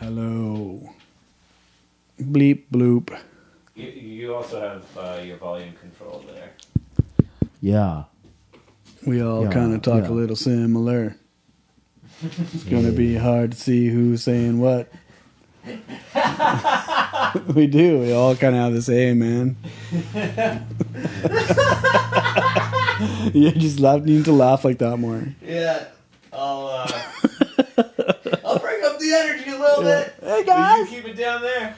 Hello. Bleep bloop. You also have your volume control there. Yeah. We all kind of talk a little similar. It's going to be hard to see who's saying what. We do. We all kind of have the same, man. You just need to laugh like that more. Yeah. I'll bring up the energy a little bit. Hey, guys. You keep it down there.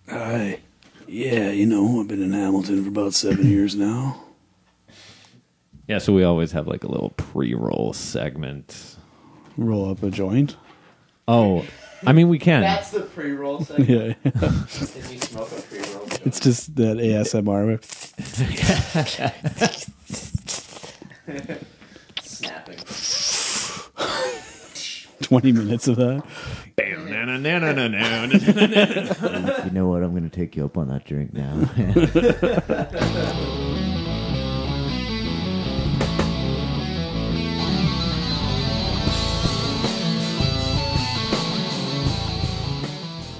Hi. Yeah, I've been in Hamilton for about 7 years now. Yeah, so we always have like a little pre-roll segment. Roll up a joint. Oh, I mean, we can. That's the pre-roll segment. Yeah. Did you smoke a pre-roll? It's just that ASMR. Snapping. 20 minutes of that. You know what? I'm going to take you up on that drink now.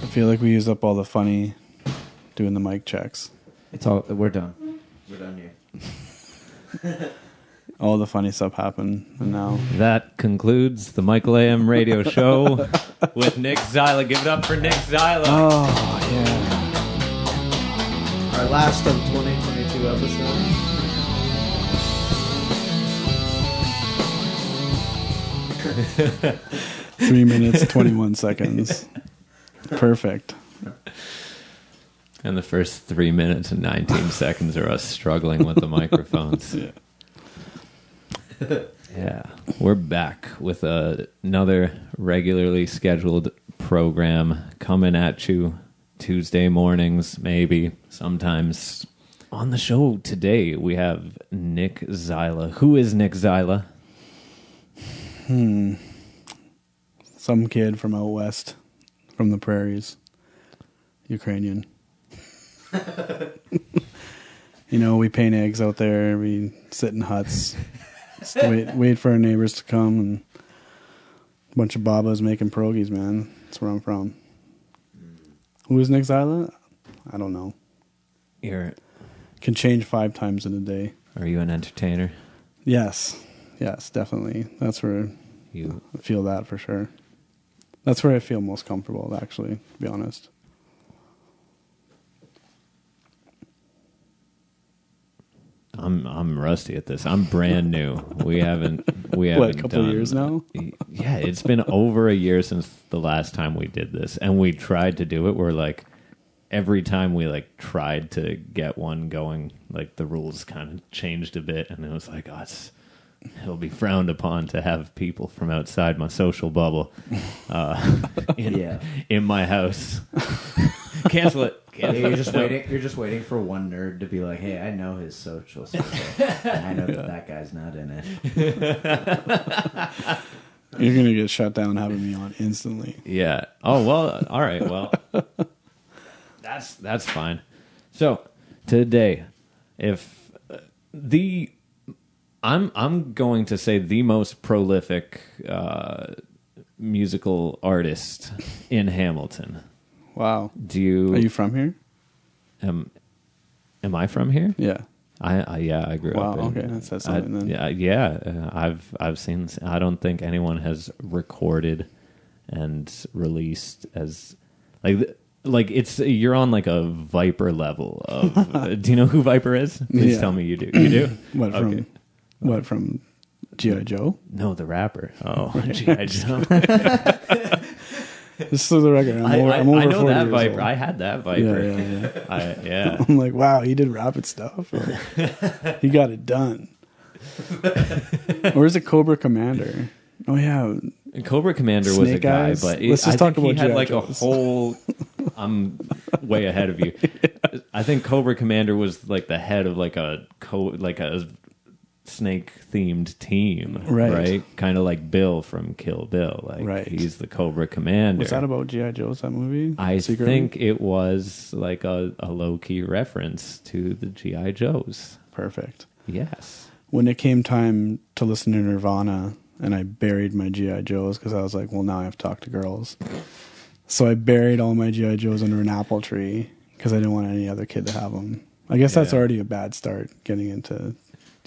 I feel like we used up all the funny doing the mic checks. We're done. We're done here. All the funny stuff happened, and now That concludes the Michael AM radio show with Nick Zyla. Give it up for Nick Zyla. oh yeah, Our last of 2022 episodes. 3 minutes 21 seconds, perfect. And the first 3 minutes and 19 seconds are us struggling with the microphones. Yeah. Yeah, we're back with another regularly scheduled program coming at you Tuesday mornings, maybe, sometimes. On the show today, we have Nick Zyla. Who is Nick Zyla? Some kid from out west, from the prairies, Ukrainian. We paint eggs out there. We sit in huts. Just wait for our neighbors to come, and a bunch of babas making pierogies, man. That's where I'm from. Who is Nick Zyla? I don't know. Can change 5 times in a day. Are you an entertainer? Yes, definitely. That's where You I feel that for sure. That's where I feel most comfortable, actually, to be honest. I'm rusty at this. I'm brand new. We haven't What, a couple done, of years now? Yeah, it's been over a year since the last time we did this, and we tried to do it. We're like, every time we tried to get one going, the rules kind of changed a bit, and it was like, it'll be frowned upon to have people from outside my social bubble in my house. Cancel it. You're just waiting for one nerd to be like, "Hey, I know his social circle. And I know that guy's not in it." You're going to get shut down having me on instantly. Yeah. Oh, well, all right. Well, that's fine. So, today, if I'm going to say the most prolific musical artist in Hamilton. Wow. Are you from here? Am I from here? Yeah. I grew up. Wow. Okay, that says something then. I've seen. I don't think anyone has recorded and released as it's you're on a Viper level of. Do you know who Viper is? Please tell me you do. You do. What from G.I. Joe? No, the rapper. Oh, G.I. Joe. Just for the record, I'm over I know 40 that years Viper. old. I had that Viper. Yeah. I'm like, wow, he did rapid stuff. He got it done. Or is it Cobra Commander? Oh yeah, Cobra Commander was a guy, Eyes? but Let's just talk about he had G.I. a Joes. whole. I'm way ahead of you. I think Cobra Commander was the head of a snake themed team, right? Kind of like Bill from Kill Bill, right. He's the Cobra Commander. Was that about G.I. Joe's, that movie? I Secretly? think it was a low key reference to the G.I. Joes. Perfect. Yes. When it came time to listen to Nirvana, and I buried my GI Joes because I was like, well, now I have to talk to girls. So I buried all my GI Joes under an apple tree because I didn't want any other kid to have them. I guess that's already a bad start getting into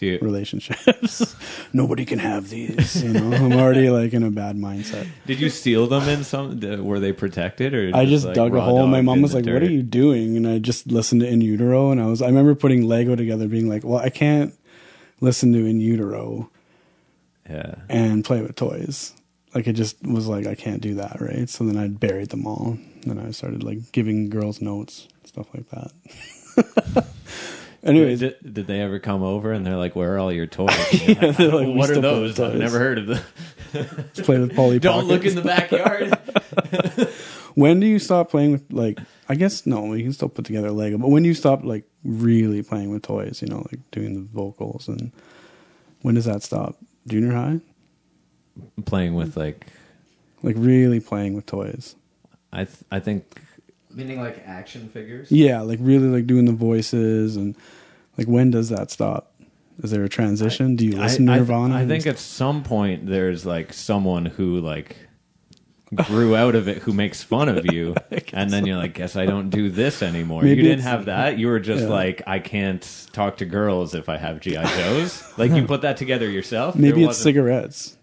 relationships. Nobody can have these. I'm already like in a bad mindset. Did you steal them in some? Were they protected, or I just dug a hole? My mom was like, "What are you doing?" And I just listened to In Utero, and I remember putting Lego together, being like, "Well, I can't listen to In Utero, and play with toys." Like it just was like I can't do that, right? So then I buried them all. Then I started like giving girls notes, stuff like that. Anyways, did they ever come over and they're like, "Where are all your toys?" Yeah, they're like, what are those? I've never heard of them. Let's play with Polly Don't Pockets. look in the backyard. When do you stop playing with I guess no, we can still put together Lego, but when do you stop like really playing with toys? Like doing the vocals, and when does that stop? Junior high? Playing with like really playing with toys. I think. Meaning like action figures? Yeah, like really like doing the voices, and like when does that stop? Is there a transition? Do you listen to Nirvana? I think at some point there's like someone who like grew out of it who makes fun of you, and then you're like, guess I don't do this anymore. Maybe you didn't have that. You were just like, I can't talk to girls if I have GI Joes. Like you put that together yourself. Maybe it's cigarettes.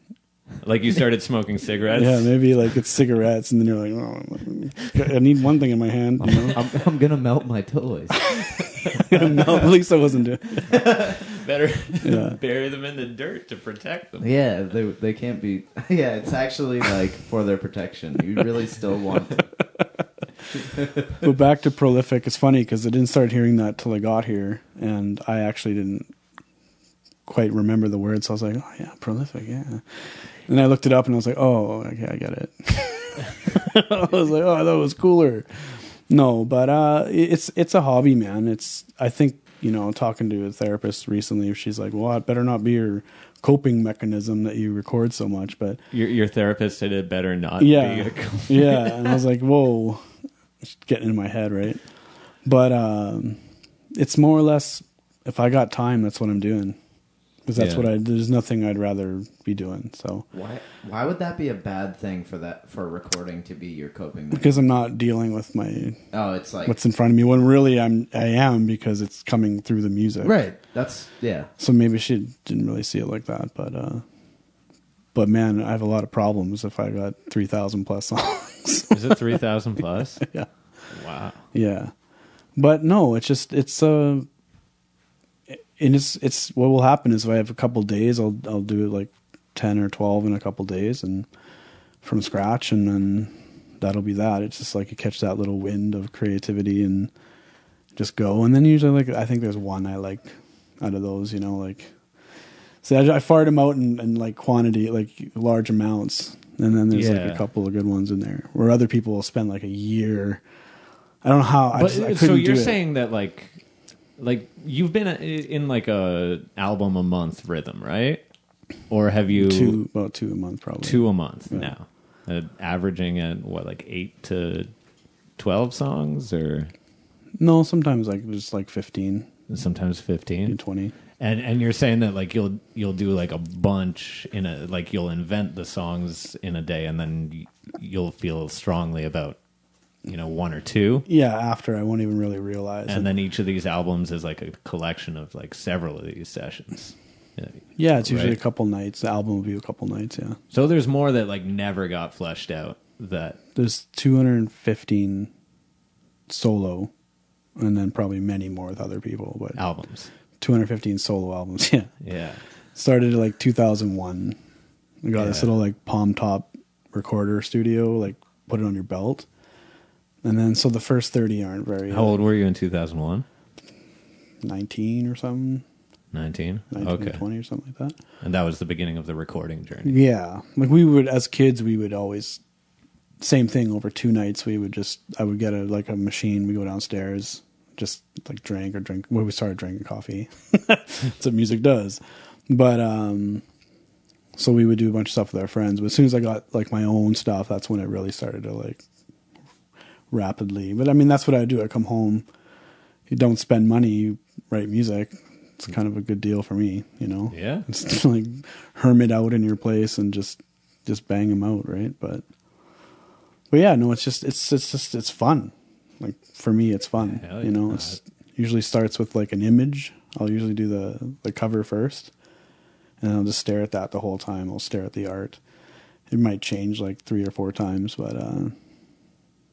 Like you started smoking cigarettes. Yeah, maybe like it's cigarettes, and then you're like, oh, I need one thing in my hand. I'm gonna melt my toys. No, at least I wasn't doing it. Better bury them in the dirt to protect them. Yeah, they can't be. Yeah, it's actually like for their protection. You really still want. But back to prolific. It's funny because I didn't start hearing that till I got here, and I actually didn't quite remember the words. So I was like, oh yeah, prolific, yeah. And I looked it up, and I was like, oh, okay, I get it. I was like, oh, that was cooler. No, but it's a hobby, man. I think talking to a therapist recently, she's like, well, it better not be your coping mechanism that you record so much. But your therapist said it better not be. Yeah, and I was like, whoa, it's getting in my head, right? But it's more or less, if I got time, that's what I'm doing. Because there's nothing I'd rather be doing. So why would that be a bad thing for recording to be your coping mechanism? Because I'm not dealing with it's like what's in front of me, when really I am, because it's coming through the music. Right. So maybe she didn't really see it like that, but man, I have a lot of problems if I got 3,000 plus songs. Is it 3,000 plus? Yeah. Wow. Yeah. But no, and it's what will happen is if I have a couple days, I'll do it like 10 or 12 in a couple days, and from scratch, and then that'll be that. It's just like you catch that little wind of creativity and just go. And then usually, I think there's one I like out of those, so I fired them out in like quantity, like large amounts, and then there's like a couple of good ones in there. Where other people will spend like a year. I don't know how. I couldn't so you're do it. saying that like you've been in like a album a month rhythm, right? Or have you about two a month, probably 2 a month now, averaging at what, like 8 to 12 songs, or no? Sometimes like just like 15, sometimes 15, 20. And you're saying that like you'll do like a bunch you'll invent the songs in a day, and then you'll feel strongly about one or two. Yeah, after I won't even really realize. And then each of these albums is like a collection of like several of these sessions. Yeah, it's usually a couple nights. The album will be a couple nights, yeah. So there's more that like never got fleshed out. There's 215 solo, and then probably many more with other people. But albums. 215 solo albums, yeah. Yeah. Started in like 2001. We got this little like palm top recorder studio, like put it on your belt. And then, so the first 30 aren't very... How old were you in 2001? 19 or something. 19? 19 okay. 20 or something like that. And that was the beginning of the recording journey. Yeah. Like as kids, we would always, same thing over 2 nights. I would get a machine. We go downstairs, just like drink. Well, we started drinking coffee. That's what music does. But, so we would do a bunch of stuff with our friends. But as soon as I got like my own stuff, that's when it really started to like rapidly. But I mean, that's what I do. I come home, you don't spend money, you write music. It's kind of a good deal for me, you know. Yeah. It's like hermit out in your place and just bang them out, right? But yeah, no, it's fun. Like for me, it's fun. Hell You know, yeah. it's usually starts with like an image. I'll usually do the cover first, and I'll just stare at that the whole time. I'll stare at the art. It might change like 3 or 4 times, but and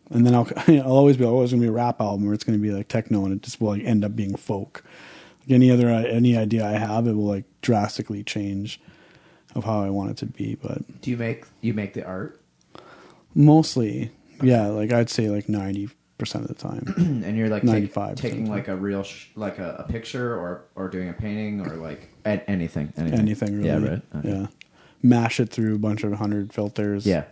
then I'll always going to be a rap album where it's going to be like techno, and it just will like end up being folk. Like any idea I have, it will like drastically change of how I want it to be. But Do you make the art? mostly, yeah, like I'd say like 90% of the time. And you're like 95% taking like a real like a picture or doing a painting or like anything Anything really. Yeah, right. Okay. Yeah. Mash it through a bunch of 100 filters. Yeah.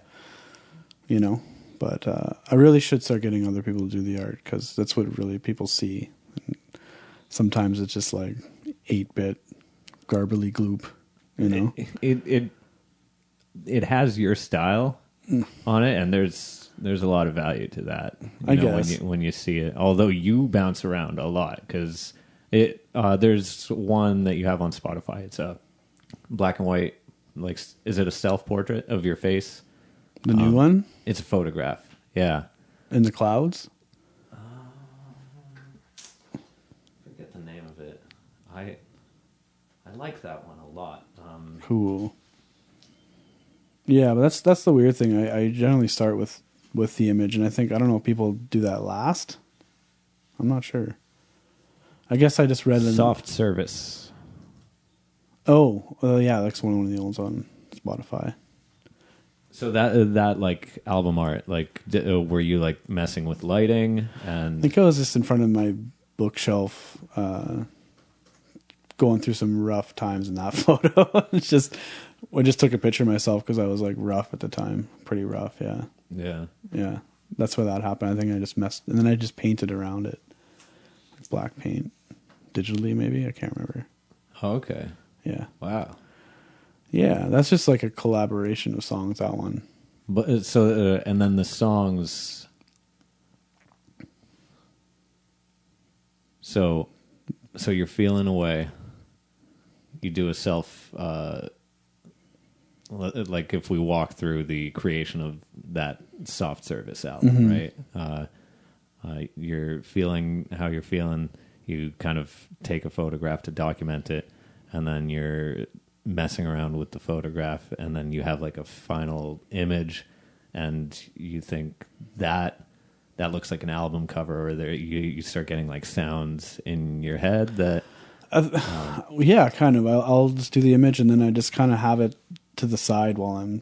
You know, but I really should start getting other people to do the art because that's what really people see. And sometimes it's just like 8-bit garbly gloop, you know. It has your style on it, and there's a lot of value to that. I guess. when you see it. Although you bounce around a lot because there's one that you have on Spotify. It's a black and white. Like, is it a self portrait of your face? The new one It's a photograph. Yeah. in the clouds. Forget the name of it. I like that one a lot. Cool. Yeah, but that's the weird thing. I generally start with the image, and I don't know if people do that last. I'm not sure. I guess I just read Soft Service. Oh, yeah, that's one of the ones on Spotify. So that like album art, like were you like messing with lighting I and think I was just in front of my bookshelf, going through some rough times in that photo. I just took a picture of myself because I was like rough at the time, pretty rough. Yeah, yeah. That's where that happened. I think I just messed, and then I just painted around it, like black paint, digitally maybe. I can't remember. Oh, okay. Yeah. Wow. Yeah, that's just like a collaboration of songs. That one. But and then the songs. So you're feeling away. You do a self. Like if we walk through the creation of that Soft Service album, right? You're feeling how you're feeling. You kind of take a photograph to document it, and then you're messing around with the photograph, and then you have like a final image, and you think that looks like an album cover, or you start getting like sounds in your head that. Yeah, kind of. I'll just do the image, and then I just kind of have it to the side while I'm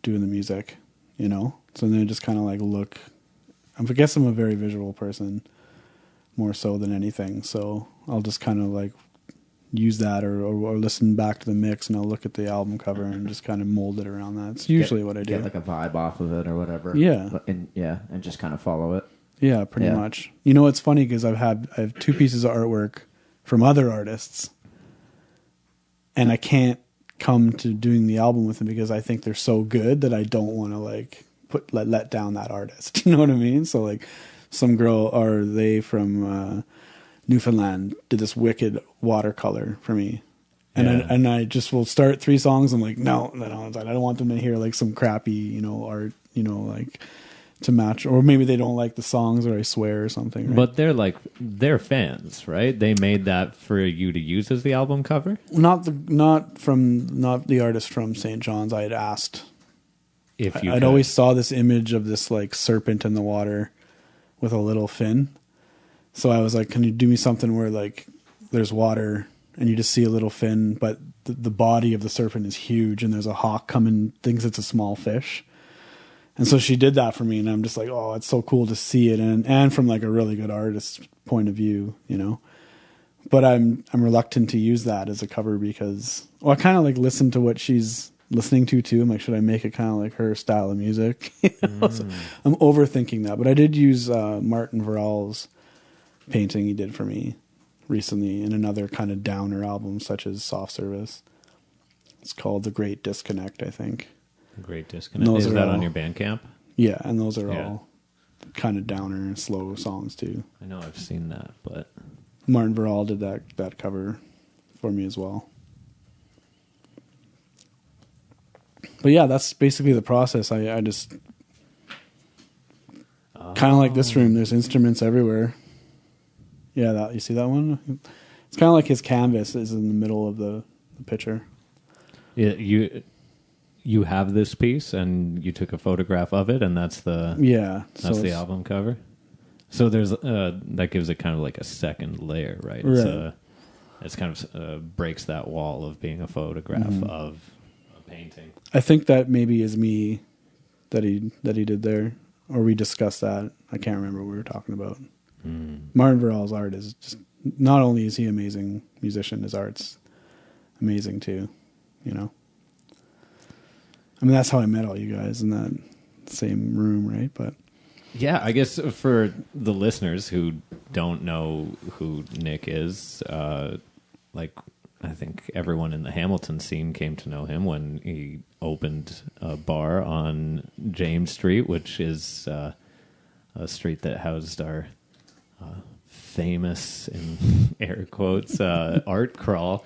doing the music, you know? So then I just kind of like look. I guess I'm a very visual person, more so than anything. So I'll just kind of like use that or listen back to the mix, and I'll look at the album cover and just kind of mold it around that. It's usually what I do. Get like a vibe off of it or whatever. Yeah. And just kind of follow it. Yeah, pretty much. You know, it's funny because I have 2 pieces of artwork from other artists, and I can't come to doing the album with them because I think they're so good that I don't want to like let down that artist. You know what I mean? So like some girl or they from Newfoundland did this wicked watercolor for me. And I just will start 3 songs. I'm like, no, I don't want them to hear like some crappy, you know, art, you know, like to match, or maybe they don't like the songs, or I swear or something. Right? But they're fans, right? They made that for you to use as the album cover. Not the artist from St. John's. I had asked. I'd always saw this image of this like serpent in the water with a little fin. So I was like, can you do me something where like there's water and you just see a little fin, but the body of the serpent is huge, and there's a hawk coming, thinks it's a small fish. And so she did that for me, and I'm just like, oh, it's so cool to see it, and from like a really good artist's point of view, you know. But I'm reluctant to use that as a cover because, well, I kind of like listen to what she's listening to too. I'm like, should I make it kind of like her style of music? You know? So I'm overthinking that. But I did use Martin Veral's painting he did for me recently in another kind of downer album, such as Soft Service. It's called The Great Disconnect, I think. Great Disconnect. Is that on your Bandcamp? Yeah, and those are all kind of downer and slow songs too. I know I've seen that, but Martin Verral did that cover for me as well. But yeah, that's basically the process. I just kind of like this room. There's instruments everywhere. Yeah, that you see that one? It's kind of like his canvas is in the middle of the picture. Yeah, you have this piece, and you took a photograph of it, and that's the the album cover. So there's that gives it kind of like a second layer, right? Right. It's kind of breaks that wall of being a photograph of a painting. I think that maybe is me that he did there, or we discussed that. I can't remember what we were talking about. Martin Verrall's art is just, not only is he an amazing musician, his art's amazing too, you know. I mean, that's how I met all you guys in that same room, right? But yeah, I guess for the listeners who don't know who Nick is, like I think everyone in the Hamilton scene came to know him when he opened a bar on James Street, which is a street that housed our famous, in air quotes, art crawl.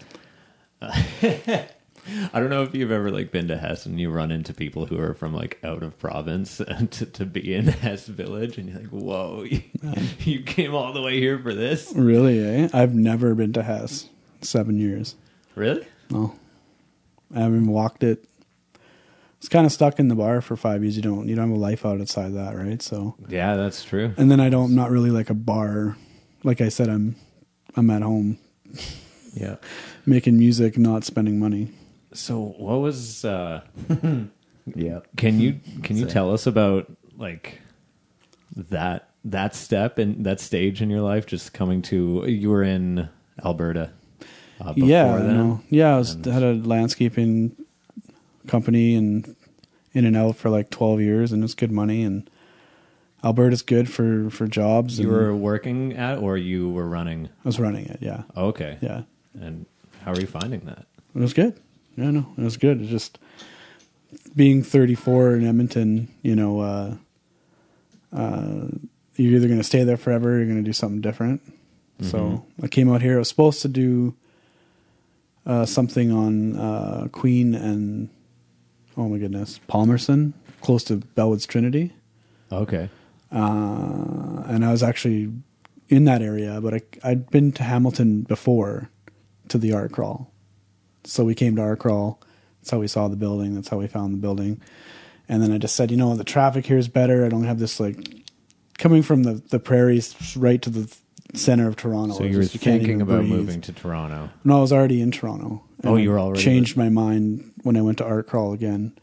I don't know if you've ever like been to Hess and you run into people who are from like out of province to be in Hess Village, and you're like, whoa, you came all the way here for this? really, eh? I've never been to Hess. 7 years. Really? No, I haven't walked it. It's kind of stuck in the bar for 5 years. You don't have a life outside that, right? So yeah, that's true. And then I'm not really like a bar. Like I said, I'm at home. Yeah, making music, not spending money. So what was? Yeah. Can you tell us about like that step and that stage in your life? Just coming to, you were in Alberta. Before then? I had a landscaping company and in and out for like 12 years, and it's good money, and Alberta's good for jobs. You were working at, or you were running? I was running it, yeah. Okay. Yeah. And how are you finding that? It was good. Yeah, no, it was good. It's just being 34 in Edmonton, you're either going to stay there forever or you're going to do something different. Mm-hmm. So I came out here. I was supposed to do something on Queen and, oh my goodness, Palmerston, close to Bellwood's Trinity. Okay. And I was actually in that area, but I'd been to Hamilton before to the art crawl. So we came to art crawl. That's how we saw the building. That's how we found the building. And then I just said, the traffic here is better. I don't have this like coming from the prairies right to the center of Toronto. So you were thinking about moving to Toronto? No, I was already in Toronto. Oh, you were already changed my mind when I went to art crawl again.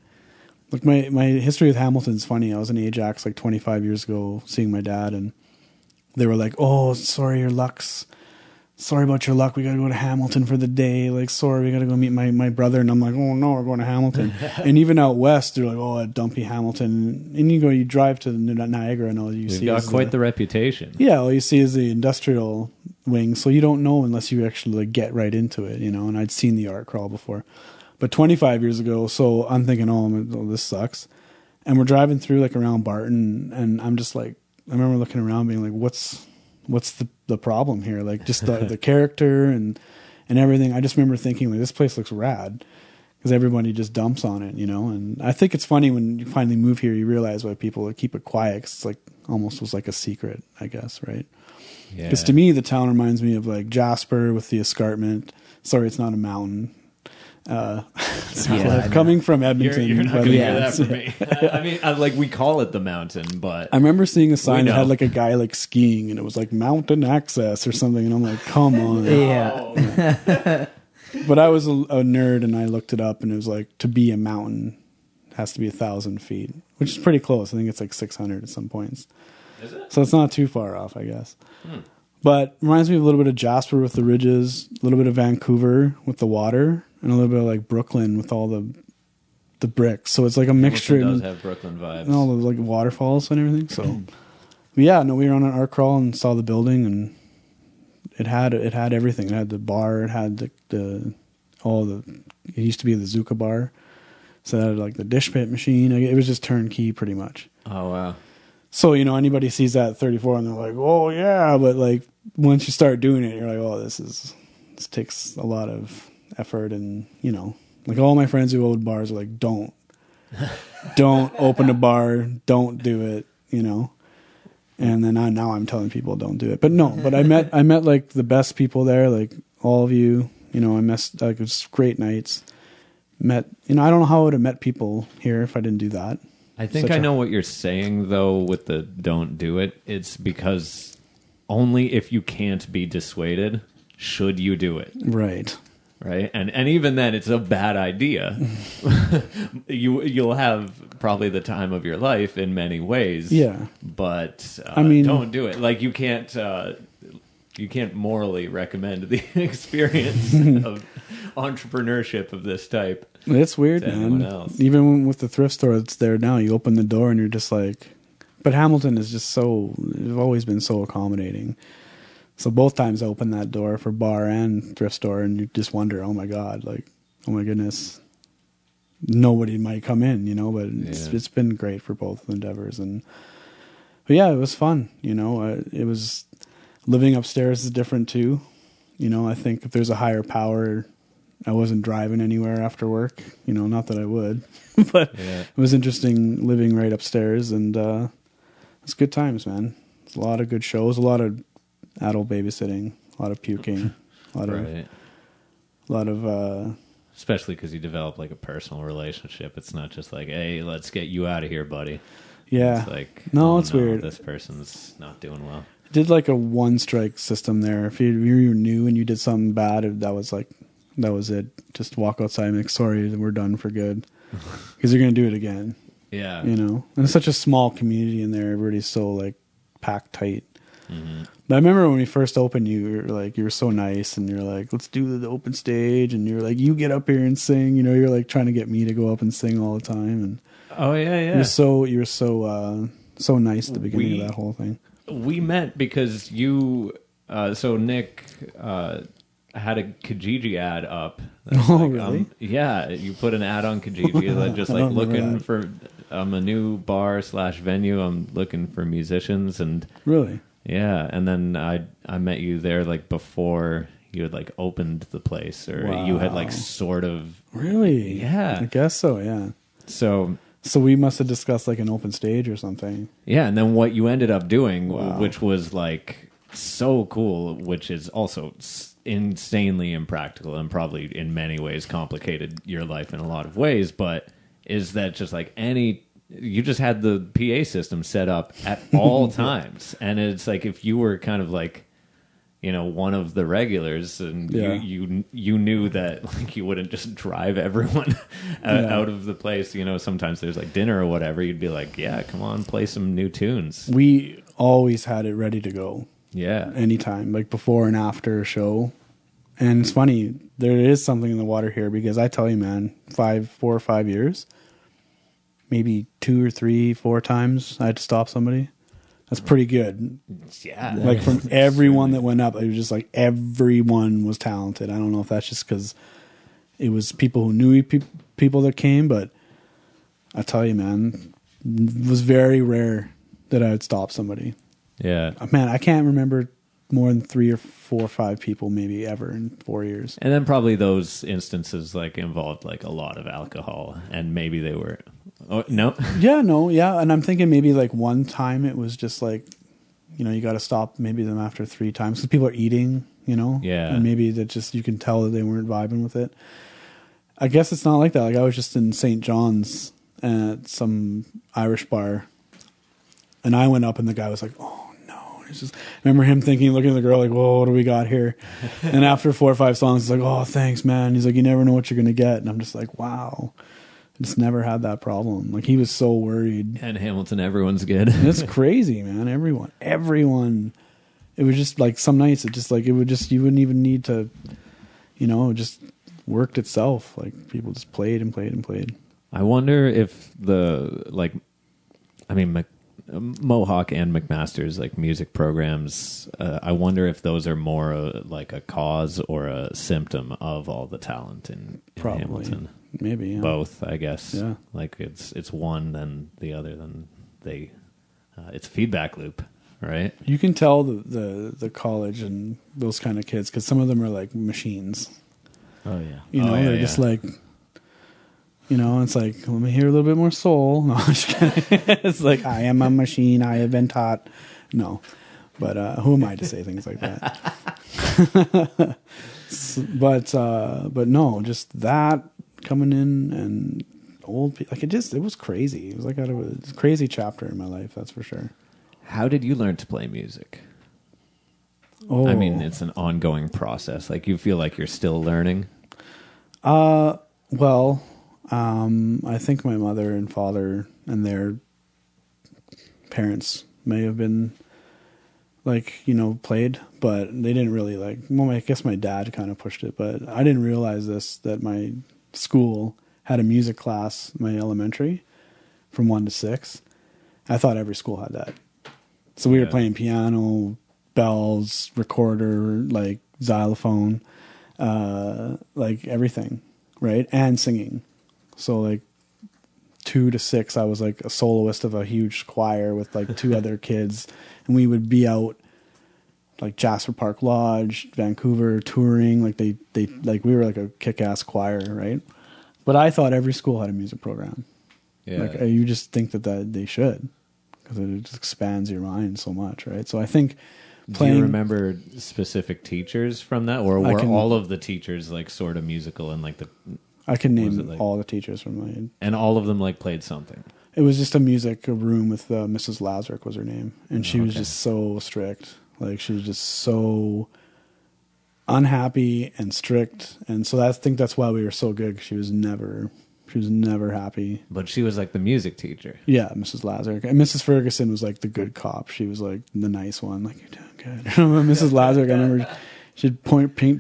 Like my history with Hamilton's funny. I was in Ajax like 25 years ago seeing my dad, and they were like, "Oh, sorry about your luck. We got to go to Hamilton for the day. Like, sorry, we got to go meet my brother." And I'm like, "Oh no, we're going to Hamilton." And even out west, they're like, "Oh, at Dumpy Hamilton." And you drive to Niagara, and all you see got is quite the reputation. Yeah, all you see is the industrial wing. So you don't know unless you actually like get right into it, And I'd seen the art crawl before, but 25 years ago. So I'm thinking, oh, this sucks. And we're driving through like around Barton, and I'm just like, I remember looking around, being like, what's the problem here? Like just the character and everything. I just remember thinking like, this place looks rad because everybody just dumps on it, And I think it's funny when you finally move here, you realize why people keep it quiet. 'Cause it's like almost was like a secret, I guess, right? Because to me, the town reminds me of like Jasper with the escarpment. Sorry, it's not a mountain. Coming from Edmonton, you're not going to hear that from me. I mean, like we call it the mountain, but I remember seeing a sign that had like a guy like skiing, and it was like mountain access or something, and I'm like, come on. Yeah. But I was a nerd, and I looked it up, and it was like, to be a mountain has to be 1,000 feet, which is pretty close. I think it's like 600 at some points. Is it? So it's not too far off, I guess. But it reminds me of a little bit of Jasper with the ridges, a little bit of Vancouver with the water, and a little bit of like Brooklyn with all the bricks. So it's like a mixture. It does have Brooklyn vibes. And all the like waterfalls and everything. So, but yeah, no, we were on an art crawl and saw the building, and it had everything. It had the bar. It had it used to be the Zuka bar. So it had like the dish pit machine. It was just turnkey pretty much. Oh, wow. So, anybody sees that at 34 and they're like, oh yeah. But like once you start doing it, you're like, oh, this is It takes a lot of effort, and like all my friends who own bars are like, don't open a bar, don't do it, And then now I'm telling people don't do it. But no, but I met like the best people there, like all of you. I met like it was great nights. I don't know how I would have met people here if I didn't do that. I think I know what you're saying though with the don't do it. It's because only if you can't be dissuaded should you do it. Right. Right, and even then, it's a bad idea. You'll have probably the time of your life in many ways. Yeah, but don't do it. Like you can't morally recommend the experience of entrepreneurship of this type. It's weird, man. Else. Even with the thrift store that's there now, you open the door and you're just like. But Hamilton is just they've always been so accommodating. So both times I opened that door for bar and thrift store, and you just wonder, oh my God, like, oh my goodness, nobody might come in, but it's been great for both endeavors. But yeah, it was fun, it was living upstairs is different too. I think if there's a higher power, I wasn't driving anywhere after work, not that I would, but it was interesting living right upstairs, and it's good times, man. It's a lot of good shows, a lot of adult babysitting, a lot of puking, a lot of especially because you develop like a personal relationship. It's not just like, hey, let's get you out of here, buddy. Yeah, it's like, it's weird. This person's not doing well. I did like a one strike system there. If you were new and you did something bad, that was it. Just walk outside and be like, sorry, we're done for good, because you're gonna do it again. Yeah, and it's such a small community in there. Everybody's so like packed tight. Mm-hmm. But I remember when we first opened, you were so nice, and you're like, let's do the open stage, and you're like, you get up here and sing, you're like trying to get me to go up and sing all the time, and you're so nice at the beginning of that whole thing. We met because you so Nick had a Kijiji ad up. Really? You put an ad on Kijiji, just like looking for a new bar / venue. I'm looking for musicians, and really. Yeah, and then I met you there like before you had like opened the place, or you had like sort of really. Yeah, I guess so. Yeah. So we must have discussed like an open stage or something. Yeah, and then what you ended up doing, which was like so cool, which is also insanely impractical and probably in many ways complicated your life in a lot of ways, but is that just like you just had the PA system set up at all times. And it's like, if you were kind of like, one of the regulars, and you knew that like you wouldn't just drive everyone out of the place. Sometimes there's like dinner or whatever. You'd be like, yeah, come on, play some new tunes. We always had it ready to go. Yeah. Anytime, like before and after a show. And it's funny, there is something in the water here, because I tell you, man, 4 or 5 years, maybe 2 or 3, 4 times I had to stop somebody. That's pretty good. Yeah. Like from everyone that went up, it was just like everyone was talented. I don't know if that's just because it was people who knew people that came, but I tell you, man, it was very rare that I would stop somebody. Yeah. Man, I can't remember more than 3 or 4 or 5 people maybe ever in 4 years. And then probably those instances like involved like a lot of alcohol, and maybe they were... Oh, no? Yeah. And I'm thinking maybe like one time it was just like, you got to stop maybe them after 3 times because people are eating, Yeah. And maybe that just, you can tell that they weren't vibing with it. I guess it's not like that. Like I was just in St. John's at some Irish bar, and I went up and the guy was like, oh no. It's just, I remember him looking at the girl like, whoa, what do we got here? And after 4 or 5 songs, he's like, oh, thanks, man. He's like, you never know what you're going to get. And I'm just like, wow. Just never had that problem. Like he was so worried. And Hamilton, everyone's good. It's crazy, man. Everyone. It was just like some nights. It just like you wouldn't even need to, it just worked itself. Like people just played and played and played. I wonder if Mohawk and McMaster's like music programs. I wonder if those are more like a cause or a symptom of all the talent in Hamilton. Maybe yeah. Both, I guess. Yeah, like it's one, then the other, then they. It's a feedback loop, right? You can tell the college and those kind of kids because some of them are like machines. Oh yeah. You know, Oh, yeah, they're yeah. just like, you know, it's like, let me hear a little bit more soul. No, I'm just kidding. It's like, I am a machine. I have been taught. No, but who am I to say things like that? But no, just that coming in and old people, like it was crazy. It was like a crazy chapter in my life. That's for sure. How did you learn to play music? Oh, I mean, it's an ongoing process. Like, you feel like you're still learning. Well, I think my mother and father and their parents may have been like, you know, played, but they didn't really like, well, I guess my dad kind of pushed it, but I didn't realize that my school had a music class, my elementary, from 1 to 6. I thought every school had that. So we were playing piano, bells, recorder, like xylophone, like everything, right? And singing. So like 2 to 6, I was like a soloist of a huge choir with like 2 other kids, and we would be out like Jasper Park Lodge, Vancouver, touring. Like they like we were like a kick-ass choir, right? But I thought every school had a music program. Yeah. Like you just think that they should, because it just expands your mind so much, right? So I think playing. Do you remember specific teachers from that, or were all of the teachers like sort of musical and like the? I can was it name like- all the teachers from my. And all of them like played something. It was just a room with Mrs. Lazaruk was her name, and she was just so strict. Like she was just so unhappy and strict, and so I think that's why we were so good. 'Cause she was never happy. But she was like the music teacher. Yeah, Mrs. Lazaruk. And Mrs. Ferguson was like the good cop. She was like the nice one. Like, you're doing good. Mrs. Lazaruk, I remember she'd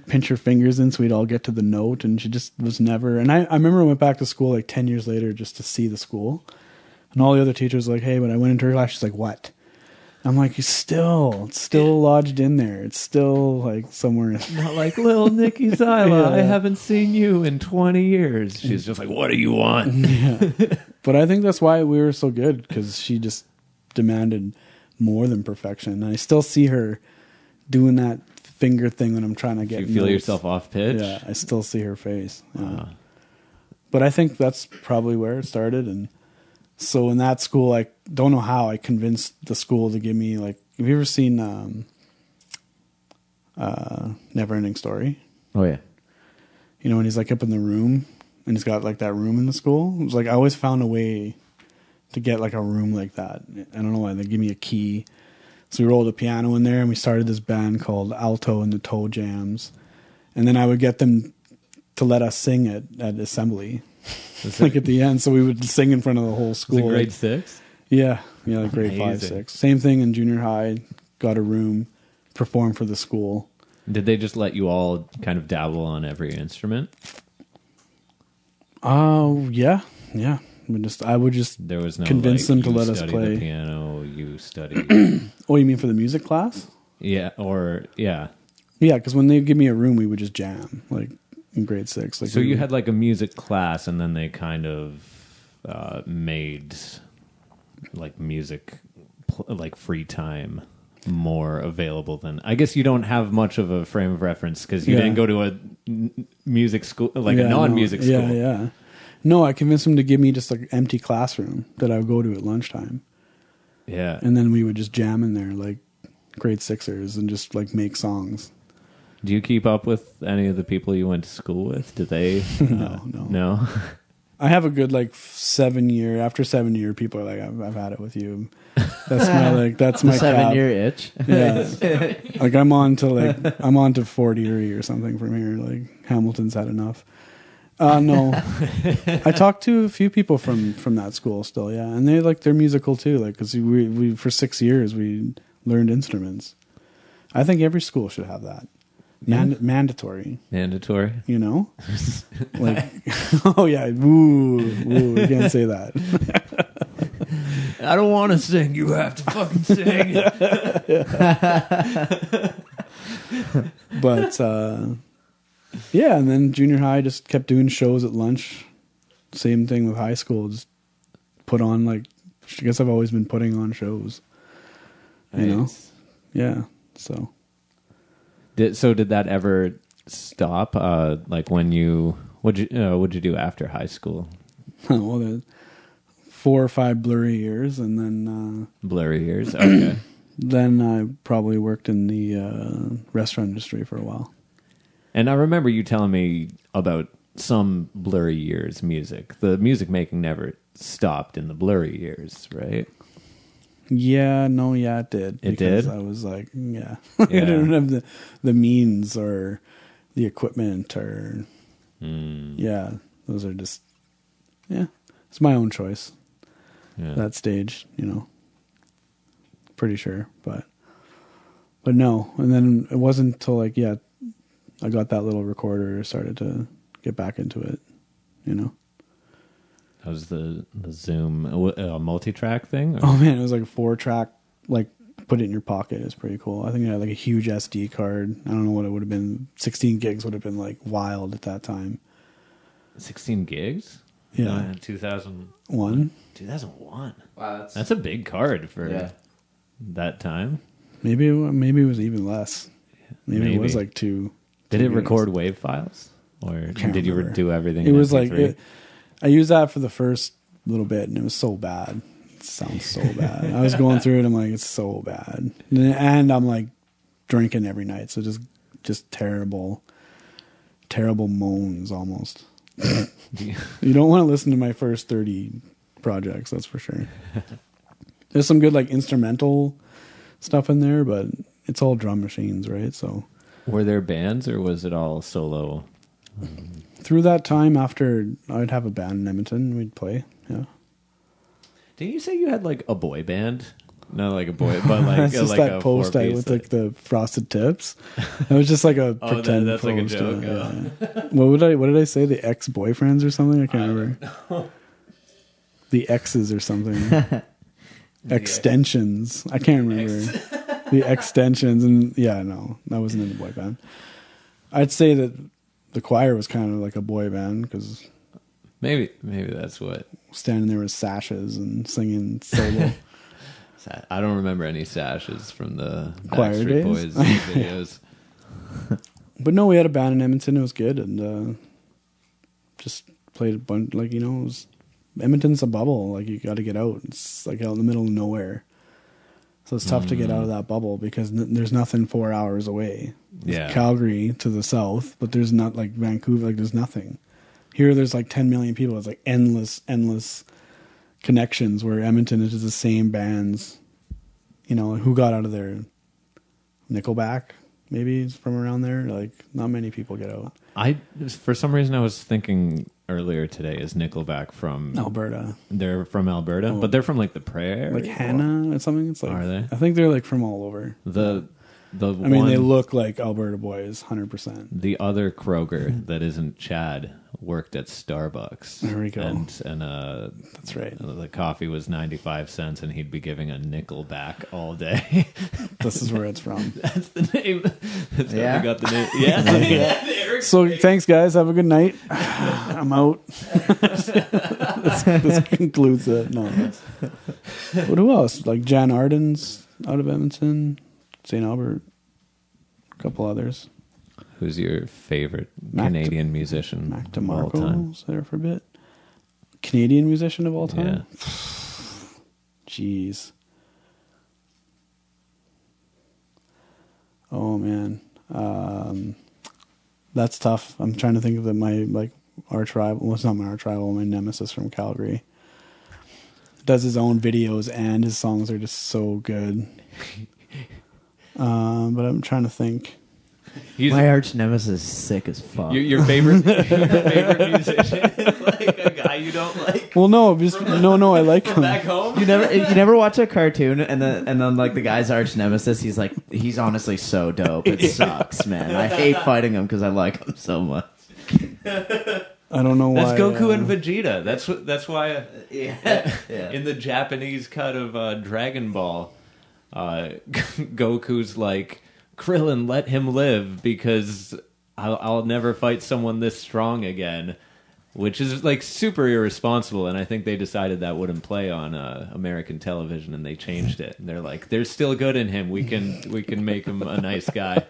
pinch her fingers in so we'd all get to the note, and she just was never. And I remember I went back to school like 10 years later just to see the school. And all the other teachers were like, hey, when I went into her class, she's like, what? I'm like, it's still lodged in there. It's still like somewhere. Not like little Nicky Zyla. Yeah. I haven't seen you in 20 years. She's just like, what do you want? Yeah. But I think that's why we were so good, because she just demanded more than perfection. And I still see her doing that finger thing when I'm trying to get You feel notes. yourself off pitch? Yeah, I still see her face. Yeah. But I think that's probably where it started. And so in that school, I don't know how I convinced the school to give me, like, have you ever seen Neverending Story? Oh, yeah. You know, when he's like up in the room and he's got like that room in the school. It was like I always found a way to get like a room like that. I don't know why. They give me a key. So we rolled a piano in there and we started this band called Alto and the Toe Jams. And then I would get them to let us sing at assembly. Like at the end. So we would sing in front of the whole school. Was it grade 6? Yeah. Yeah, like grade 5, Amazing. 6. Same thing in junior high. Got a room, performed for the school. Did they just let you all kind of dabble on every instrument? Oh, yeah. Yeah. I would just There was no convince like, them to you let us study play. the piano, you study. Oh, you mean for the music class? Yeah, or yeah. Yeah, because when they give me a room, we would just jam, like in grade 6. Like So you had like a music class, and then they kind of made like music, like free time, more available than. I guess you don't have much of a frame of reference because you didn't go to a music school, like a non-music school. Yeah, yeah. No, I convinced them to give me just like an empty classroom that I would go to at lunchtime, Yeah. and then we would just jam in there like grade 6ers and just like make songs. Do you keep up with any of the people you went to school with? Did they? No. I have a good like 7 year. After 7 year, people are like, "I've had it with you." That's my cap. 7-year itch. Yeah, like I'm on to 40 or something from here. Like Hamilton's had enough. No, I talked to a few people from that school still. Yeah, and they're musical too. Like because we for 6 years we learned instruments. I think every school should have that. Mandatory. Mandatory. You know? Like, oh yeah, woo, you can't say that. I don't want to sing. You have to fucking sing. But yeah, and then junior high just kept doing shows at lunch. Same thing with high school. Just put on like, I guess I've always been putting on shows. You know? Nice. Yeah. So Did that ever stop? Like when what'd you do after high school? well, the 4 or 5 blurry years, and then Blurry years. Okay. then I probably worked in the restaurant industry for a while. And I remember you telling me about some blurry years music. The music making never stopped in the blurry years, right? Yeah, it did. It because did? I was like, yeah. Yeah. I didn't have the means or the equipment or, yeah, those are just, yeah, it's my own choice. Yeah. That stage, you know, pretty sure, but no. And then it wasn't until like, yeah, I got that little recorder, started to get back into it, you know. That was the Zoom multi-track thing? Or? Oh man, it was like a 4-track, like put it in your pocket. It's pretty cool. I think it had like a huge SD card. I don't know what it would have been. 16 gigs would have been like wild at that time. 16 gigs? Yeah. 2001. 2001. Wow, That's a big card for Yeah. that time. Maybe it was even less. Maybe it was like 2. Did 2 it gigs. record WAV files? Or Can't did you remember. do everything It in was MP3? like I used that for the first little bit, and it was so bad. It sounds so bad. I was going through it. I'm like, it's so bad, and I'm like drinking every night, so just terrible moans almost. You don't want to listen to my first 30 projects, that's for sure. There's some good like instrumental stuff in there, but it's all drum machines, right? So Were there bands or was it all solo? through that time, after I'd have a band in Edmonton, we'd play. Yeah, Did you say you had like a boy band? Not like a boy, but like that's just like that a post I four-piece with like the frosted tips. It was just like a Oh, pretend that's like a post. joke. Yeah. What did I say? The ex-boyfriends or something? I can't remember. The X's or something. Extensions. I can't remember. The extensions, and yeah, no, that wasn't in the boy band. I'd say that the choir was kind of like a boy band because Maybe that's what. standing there with sashes and singing solo. I don't remember any sashes from the Choir Backstreet days? Boys videos. But no, we had a band in Edmonton. It was good, and just played a bunch. Like, you know, Edmonton's a bubble. Like, you got to get out. It's like out in the middle of nowhere, so it's tough to get out of that bubble because there's nothing 4 hours away. There's Yeah. Calgary to the south, but there's not like Vancouver. Like, there's nothing. Here, there's like 10 million people. It's like endless connections. Where Edmonton is the same bands. You know, who got out of there? Nickelback. Maybe from around there. Like, not many people get out. For some reason, I was thinking earlier today, is Nickelback from Alberta. They're from Alberta, Oh. but they're from like the Prairie, Like Hannah or something. It's like, Are they? I think they're like from all over. The I mean, they look like Alberta boys, 100%. the other Kroger that isn't Chad worked at Starbucks. There we go. And That's right. the coffee was 95 cents, and he'd be giving a nickel back all day. This is where it's from. That's the name. That's Yeah? how we got the name. Yeah. So thanks, guys. Have a good night. I'm out. this concludes it. No. But who else? Like Jan Arden's out of Edmonton, St. Albert, a couple others. Who's your favorite Mac Canadian musician Mac of all time? DeMarco was there for a bit. Canadian musician of all time? Yeah. Jeez. Oh man. That's tough. I'm trying to think of my arch rival. Well, it's not my arch rival, my nemesis from Calgary. Does his own videos and his songs are just so good. But I'm trying to think. My arch nemesis is sick as fuck. Your favorite musician is like a guy you don't like Well, no, no, I like him. back home. You never watch a cartoon and then like the guy's arch nemesis, he's honestly so dope. It sucks, man. I hate fighting him because I like him so much. I don't know why. That's Goku and Vegeta. That's why Yeah. in the Japanese cut of Dragon Ball, Goku's like, Krillin, let him live because I'll never fight someone this strong again. which is like super irresponsible. And I think they decided that wouldn't play on American television, and they changed it. And they're like, "There's still good in him. We can make him a nice guy."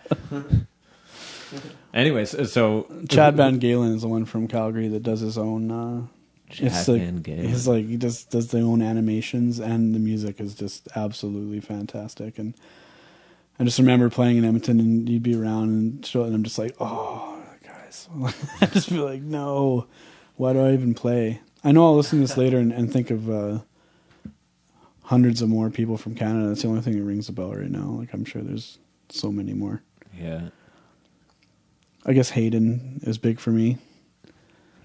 Anyways, so Chad Van Galen is the one from Calgary that does his own. Chad Van Galen. He's like he just does their own animations, and the music is just absolutely fantastic. And I just remember playing in Edmonton, and you'd be around and show, and I'm just like, oh, guys, I just feel like, no, why do I even play? I know I'll listen to this later and think of hundreds of more people from Canada. That's the only thing that rings a bell right now. Like I'm sure there's so many more. Yeah, I guess Hayden is big for me.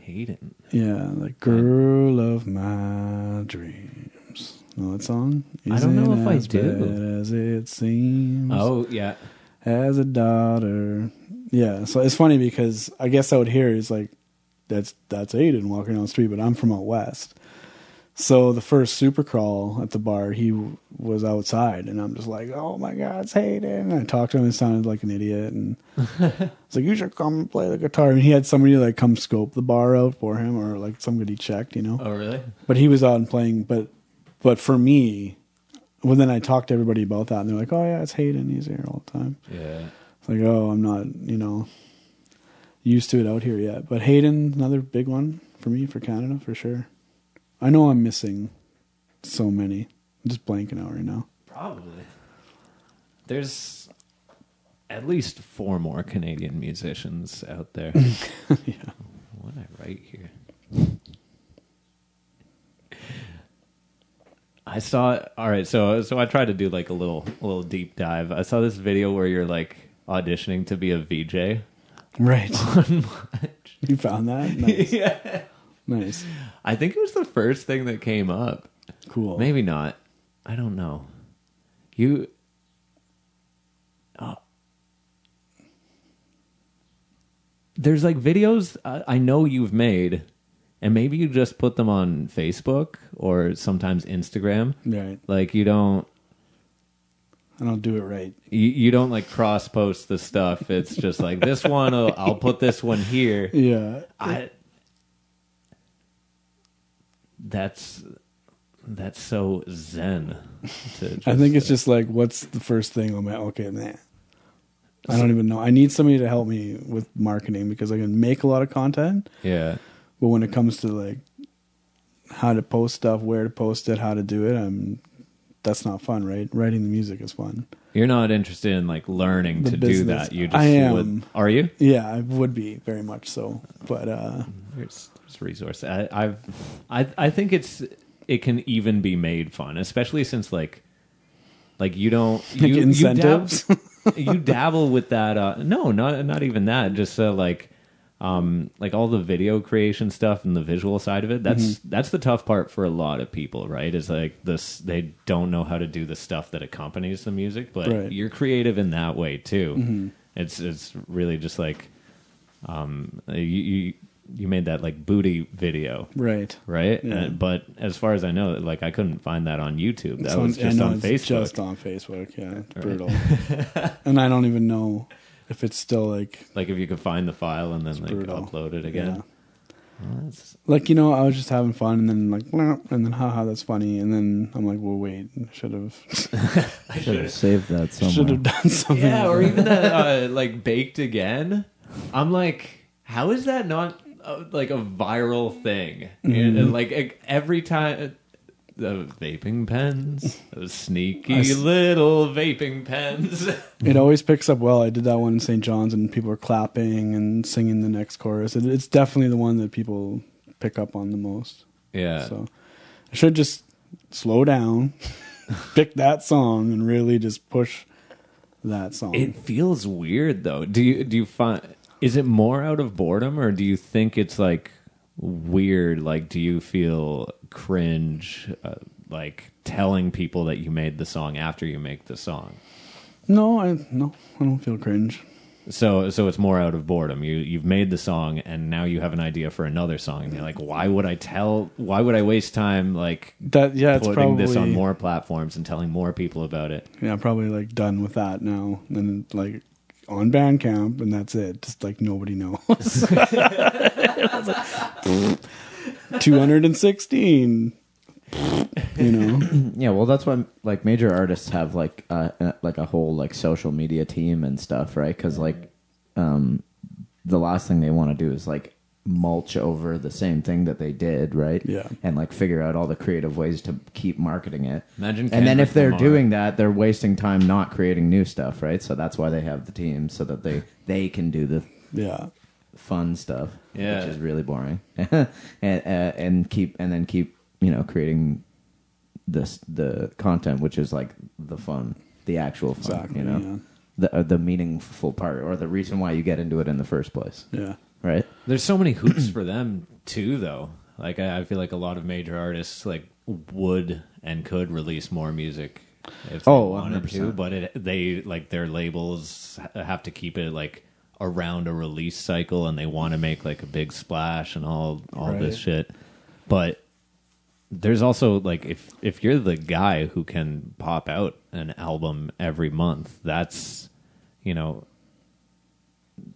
Hayden. Yeah, like Girl of My Dreams. Know that song? I don't know if I as do. Bad as it seems. Oh, yeah. As a daughter. Yeah, so it's funny because I guess out here is like, that's Hayden walking down the street, but I'm from out west. So the first super crawl at the bar, he was outside, and I'm just like, oh my God, it's Hayden. And I talked to him and sounded like an idiot, and it's like, you should come and play the guitar. And he had somebody like come scope the bar out for him, or like somebody checked, you know. Oh, really? But he was out and playing. But for me, well, then I talked to everybody about that, and they're like, oh yeah, it's Hayden. He's here all the time. Yeah. It's like, oh, I'm not, used to it out here yet. But Hayden, another big one for me, for Canada, for sure. I know I'm missing so many. I'm just blanking out right now. Probably. There's at least 4 more Canadian musicians out there. Yeah. What did I write here? I saw. All right, so I tried to do like a little deep dive. I saw this video where you're like auditioning to be a VJ. Right. You found that? Nice. Yeah. Nice. I think it was the first thing that came up. Cool. Maybe not. I don't know. There's like videos I know you've made, and maybe you just put them on Facebook or sometimes Instagram. Right. Like I don't do it right. you don't like cross post the stuff. It's just like this one. I'll put this one here. Yeah. That's so zen. I think it's just like, what's the first thing on my, okay, man. I don't even know. I need somebody to help me with marketing because I can make a lot of content. Yeah. But when it comes to like how to post stuff, where to post it, how to do it, that's not fun, right? Writing the music is fun. You're not interested in like learning The to business. do that. You just I am. would. Are you? Yeah, I would be very much so. But There's resource. I think it can even be made fun, especially since like you don't you incentives. You dabble with that. No, not even that. Just like all the video creation stuff and the visual side of it. That's the tough part for a lot of people, right? Is like this, they don't know how to do the stuff that accompanies the music, but right. You're creative in that way too. Mm-hmm. It's really just like you made that like booty video, right? Yeah. But as far as I know, like I couldn't find that on YouTube. That was just on Facebook. Just on Facebook, yeah. It's brutal. And I don't even know if it's still like if you could find the file and then like brutal. upload it again. Yeah. Well, like, I was just having fun, and then like, and then haha, that's funny, and then I'm like, well, wait, I should have saved that somewhere. Should have done something. Yeah, or even that like Baked Again. I'm like, how is that not like a viral thing? Mm-hmm. And like every time. The vaping pens, those sneaky little vaping pens. It always picks up well. I did that one in St. John's, and people are clapping and singing the next chorus. It's definitely the one that people pick up on the most. Yeah. So I should just slow down, pick that song, and really just push that song. It feels weird though. Do you find, is it more out of boredom, or do you think it's like weird? Like, do you feel cringe like telling people that you made the song after you make the song? No, I don't feel cringe. So it's more out of boredom. You've made the song, and now you have an idea for another song, and you're like, why would I waste time like that? Yeah, it's putting probably this on more platforms and telling more people about it. Yeah, I'm probably like done with that now. And like on Bandcamp, and that's it. Just like nobody knows. 216. You know, Yeah, well, that's why like major artists have like a whole like social media team and stuff, right? Because like the last thing they want to do is like mulch over the same thing that they did, right? Yeah. And like figure out all the creative ways to keep marketing it. Imagine and then Kendrick if they're Lamar. doing that, they're wasting time not creating new stuff, right? So that's why they have the team so that they can do the yeah. fun stuff, Yeah. which is really boring, and keep creating the content, which is like the fun, the actual fun, Exactly, the meaningful part, or the reason why you get into it in the first place, Yeah. right? There's so many hoops for them too, though. Like I feel like a lot of major artists like would and could release more music if they wanted to, 100%. but they like their labels have to keep it like around a release cycle, and they want to make like a big splash and all Right. this shit. But there's also like if you're the guy who can pop out an album every month, that's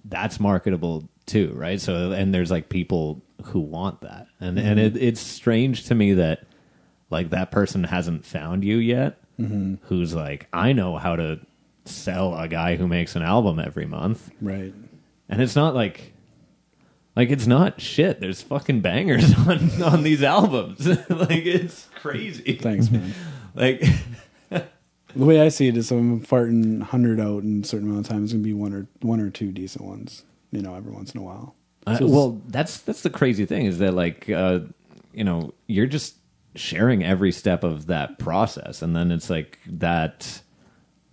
that's marketable too, right? So, and there's like people who want that, and it's strange to me that like that person hasn't found you yet, who's like, I know how to sell a guy who makes an album every month, Right. and it's not like it's not shit. There's fucking bangers on these albums. Like it's crazy. Thanks, man. Like The way I see it is, if I'm farting 100 out in a certain amount of time, it's gonna be one or two decent ones, every once in a while. So well, that's the crazy thing is that like you're just sharing every step of that process, and then it's like that,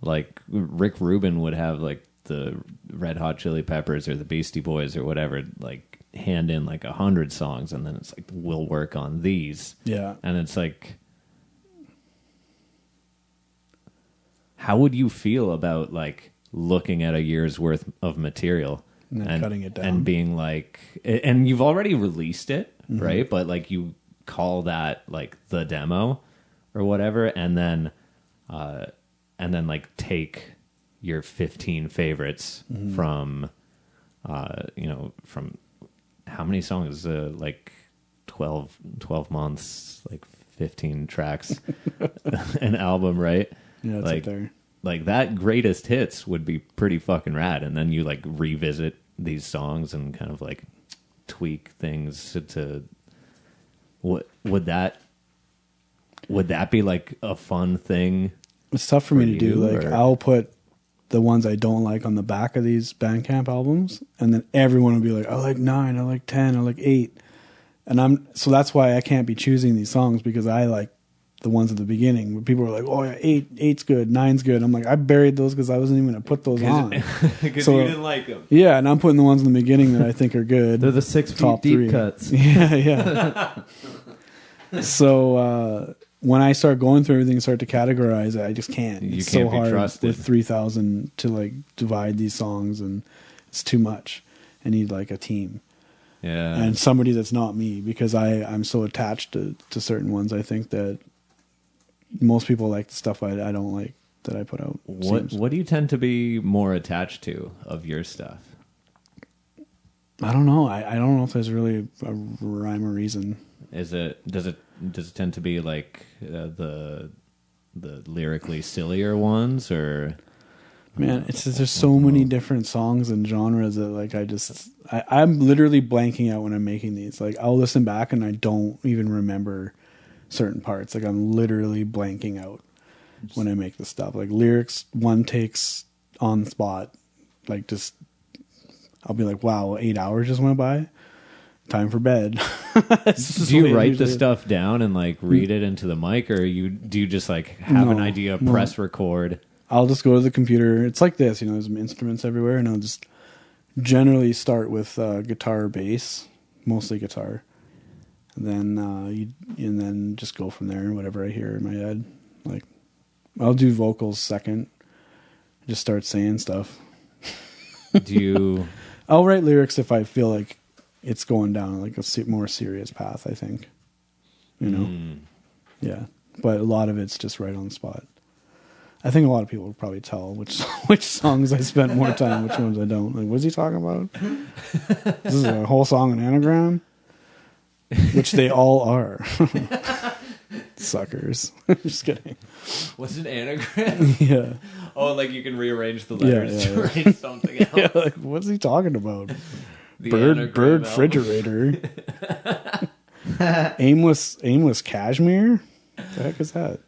like Rick Rubin would have like the Red Hot Chili Peppers or the Beastie Boys or whatever, like hand in like 100 songs, and then it's like we'll work on these, yeah. and it's like, how would you feel about like looking at a year's worth of material And then cutting it down. and being like, and you've already released it, right? But like you call that like the demo or whatever, and then like take your 15 favorites from from how many songs, like 12 months, like 15 tracks, an album, right? Yeah, it's like up there. like that greatest hits would be pretty fucking rad, and then you like revisit these songs and kind of like tweak things to what would that be like a fun thing? It's tough for me to do. you, Like, or- I'll put the ones I don't like on the back of these Bandcamp albums, and then everyone will be like, I like 9, I like 10, I like 8. And so that's why I can't be choosing these songs, because I like the ones at the beginning where people are like, oh yeah, 8's good, 9's good. I'm like, I buried those because I wasn't even going to put those on. Because So- you didn't like them. Yeah, and I'm putting the ones in the beginning that I think are good. They're the 6 feet Top deep 3. cuts. Yeah, yeah. So when I start going through everything and start to categorize it, I just can't. You It's can't so be hard trusted. with 3,000 to like divide these songs, and it's too much. I need like a team Yeah. and somebody that's not me, because I'm so attached to certain ones. I think that most people like the stuff I don't like that I put out. seems. What do you tend to be more attached to of your stuff? I don't know. I don't know if there's really a rhyme or reason. Does it tend to be like the lyrically sillier ones, or Man, it's just, there's so many different songs and genres that like I'm literally blanking out when I'm making these. Like, I'll listen back and I don't even remember certain parts. Like, I'm literally blanking out when I make this stuff. Like, lyrics, one takes on the spot. Like, just I'll be like, wow, 8 hours just went by. Time for bed. do you write the stuff down and like read it into the mic, or do you just like have an No, idea, no. press record? I'll just go to the computer. It's like this, there's instruments everywhere, and I'll just generally start with guitar or bass, mostly guitar, and then just go from there. Whatever I hear in my head, like I'll do vocals second. Just start saying stuff. Do you? I'll write lyrics if I feel like it's going down like a more serious path. I think, yeah, but a lot of it's just right on the spot. I think a lot of people would probably tell which songs I spent more time, which ones I don't. Like, what's he talking about? This is a whole song an anagram, which they all are. Suckers. Just kidding. What's an anagram? Yeah. Oh, like you can rearrange the letters to yeah. write something else. Yeah, like, what's he talking about? The Bird anagram refrigerator. aimless cashmere? What the heck is that?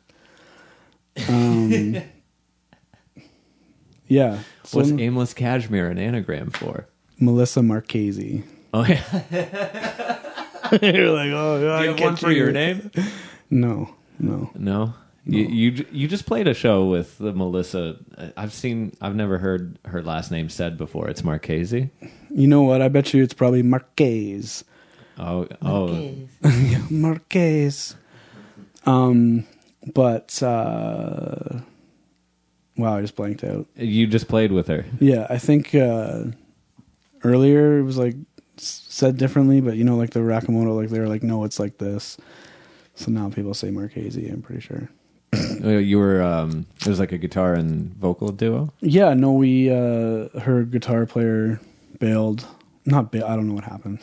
Yeah. So What's aimless cashmere an anagram for? Melissa Marchese. Oh yeah. You're like, oh, yeah, Do you have one for your name? No. No. You just played a show with the Melissa. I've never heard her last name said before. It's Marchese. You know what? I bet you it's probably Marquez. Oh. Marquez. But wow, I just blanked out. You just played with her. Yeah, I think earlier it was like said differently, but you know, like the Rakamoto, like they were like, no, it's like this. So now people say Marchese, I'm pretty sure. You were it was like a guitar and vocal duo. Yeah, no, we her guitar player bailed. I don't know what happened.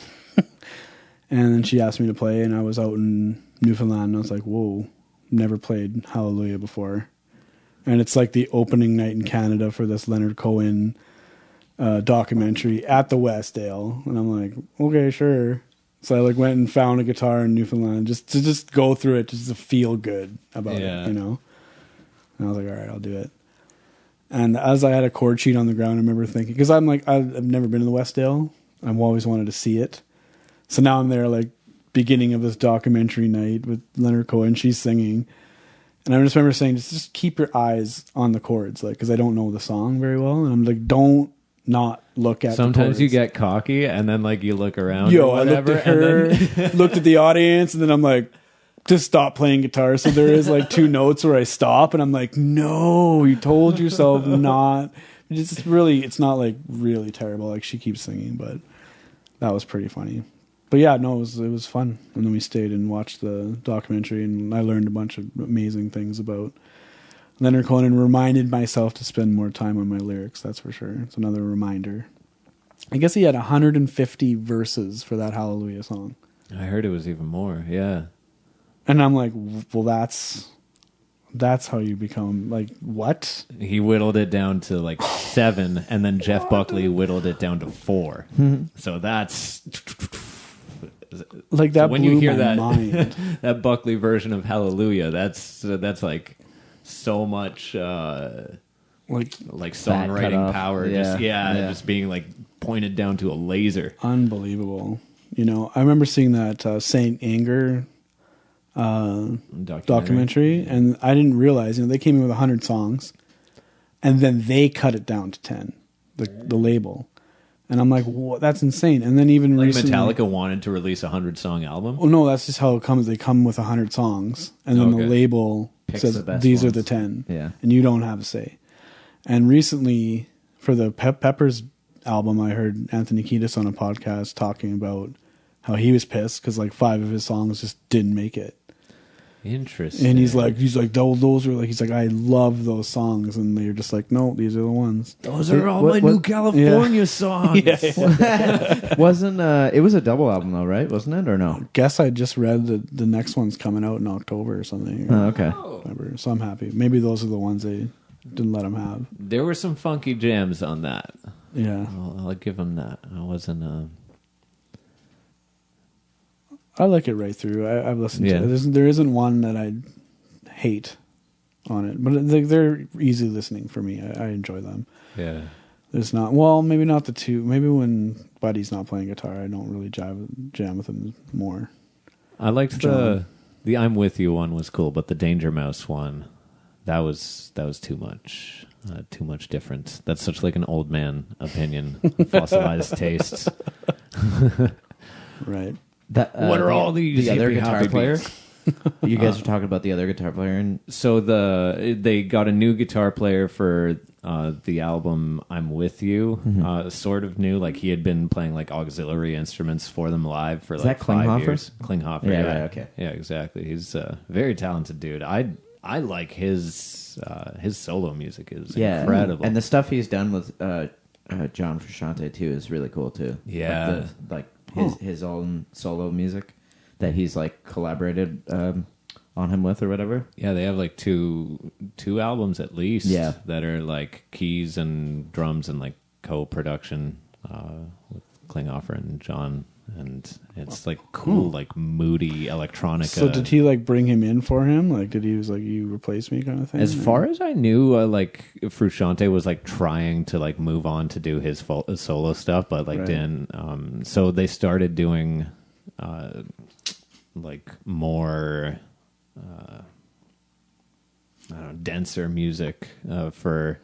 And then she asked me to play, and I was out in Newfoundland, and I was like, whoa, never played Hallelujah before. And it's like the opening night in Canada for this Leonard Cohen documentary at the Westdale. And I'm like, okay, sure. So I like went and found a guitar in Newfoundland just to go through it, just to feel good about it, you know? And I was like, all right, I'll do it. And as I had a chord sheet on the ground, I remember thinking, because I'm like, I've never been to the Westdale. I've always wanted to see it. So now I'm there, like, beginning of this documentary night with Leonard Cohen. She's singing. And I just remember saying, just keep your eyes on the chords, like, because I don't know the song very well. And I'm like, don't not look at Sometimes the chords. you get cocky, and then, like, you look around Yo, or whatever. I looked at her, and then looked at the audience, and then I'm like, just stop playing guitar. So there is, like, 2 notes where I stop, and I'm like, no, you told yourself not. It's not, like, really terrible. Like, she keeps singing, but that was pretty funny. But yeah, no, it was fun. And then we stayed and watched the documentary, and I learned a bunch of amazing things about Leonard Cohen and reminded myself to spend more time on my lyrics, that's for sure. It's another reminder. I guess he had 150 verses for that Hallelujah song. I heard it was even more, yeah. And I'm like, well, that's how you become, like, what? He whittled it down to like 7, and then Jeff Buckley whittled it down to 4. So that's... Like, that so when blew you hear my that, mind. that Buckley version of Hallelujah, that's like so much like songwriting power. Yeah. Just being like pointed down to a laser. Unbelievable. You know, I remember seeing that Saint Anger documentary, and I didn't realize, you know, they came in with 100 songs, and then they cut it down to 10, the label. And I'm like, what? That's insane. And then even like recently, Metallica wanted to release a 100-song album. Oh no, that's just how it comes. They come with 100 songs, and then the label Picks says the best these are ones. the 10, Yeah. and you don't have a say. And recently, for the Peppers album, I heard Anthony Kiedis on a podcast talking about how he was pissed because like 5 of his songs just didn't make it. Interesting. And he's like, those are like, he's like, I love those songs, and they're just like, no, these are the ones. Those are all my new California songs. Wasn't It was a double album though, right? Wasn't it, or no? Guess I just read that the next one's coming out in October or something. Oh, okay. Whatever. So I'm happy. Maybe those are the ones they didn't let him have. There were some funky jams on that. Yeah. I'll give him that. I wasn't... I like it right through. I've listened Yeah. to it. There isn't one that I hate on it, but they're easy listening for me. I enjoy them. Yeah. There's not, well, maybe not the 2. Maybe when Buddy's not playing guitar, I don't really jam with him more. I liked John. the I'm With You one was cool, but the Danger Mouse one, that was too much. Too much difference. That's such like an old man opinion, fossilized tastes. Right. What are all these the other hippie guitar hoppy player? beats? You guys are talking about the other guitar player, and So they got a new guitar player for the album I'm With You, sort of new. Like he had been playing like auxiliary instruments for them live for Is like that 5 Klinghoffer? years. Klinghoffer, Yeah, yeah. right, okay. Yeah, exactly. He's a very talented dude. I I like his solo music is incredible. And the stuff he's done with John Frusciante too is really cool too. Yeah. Like his own solo music that he's like collaborated on him with or whatever. Yeah, they have like two albums at least that are like keys and drums and like co-production with Klinghoffer and John, and it's like cool, like moody electronica. So did he like bring him in for him? Like, did he was like, you replace me kind of thing? As far as I knew, like Frusciante was like trying to like move on to do his solo stuff, but like didn't. So they started doing like more I don't know, denser music for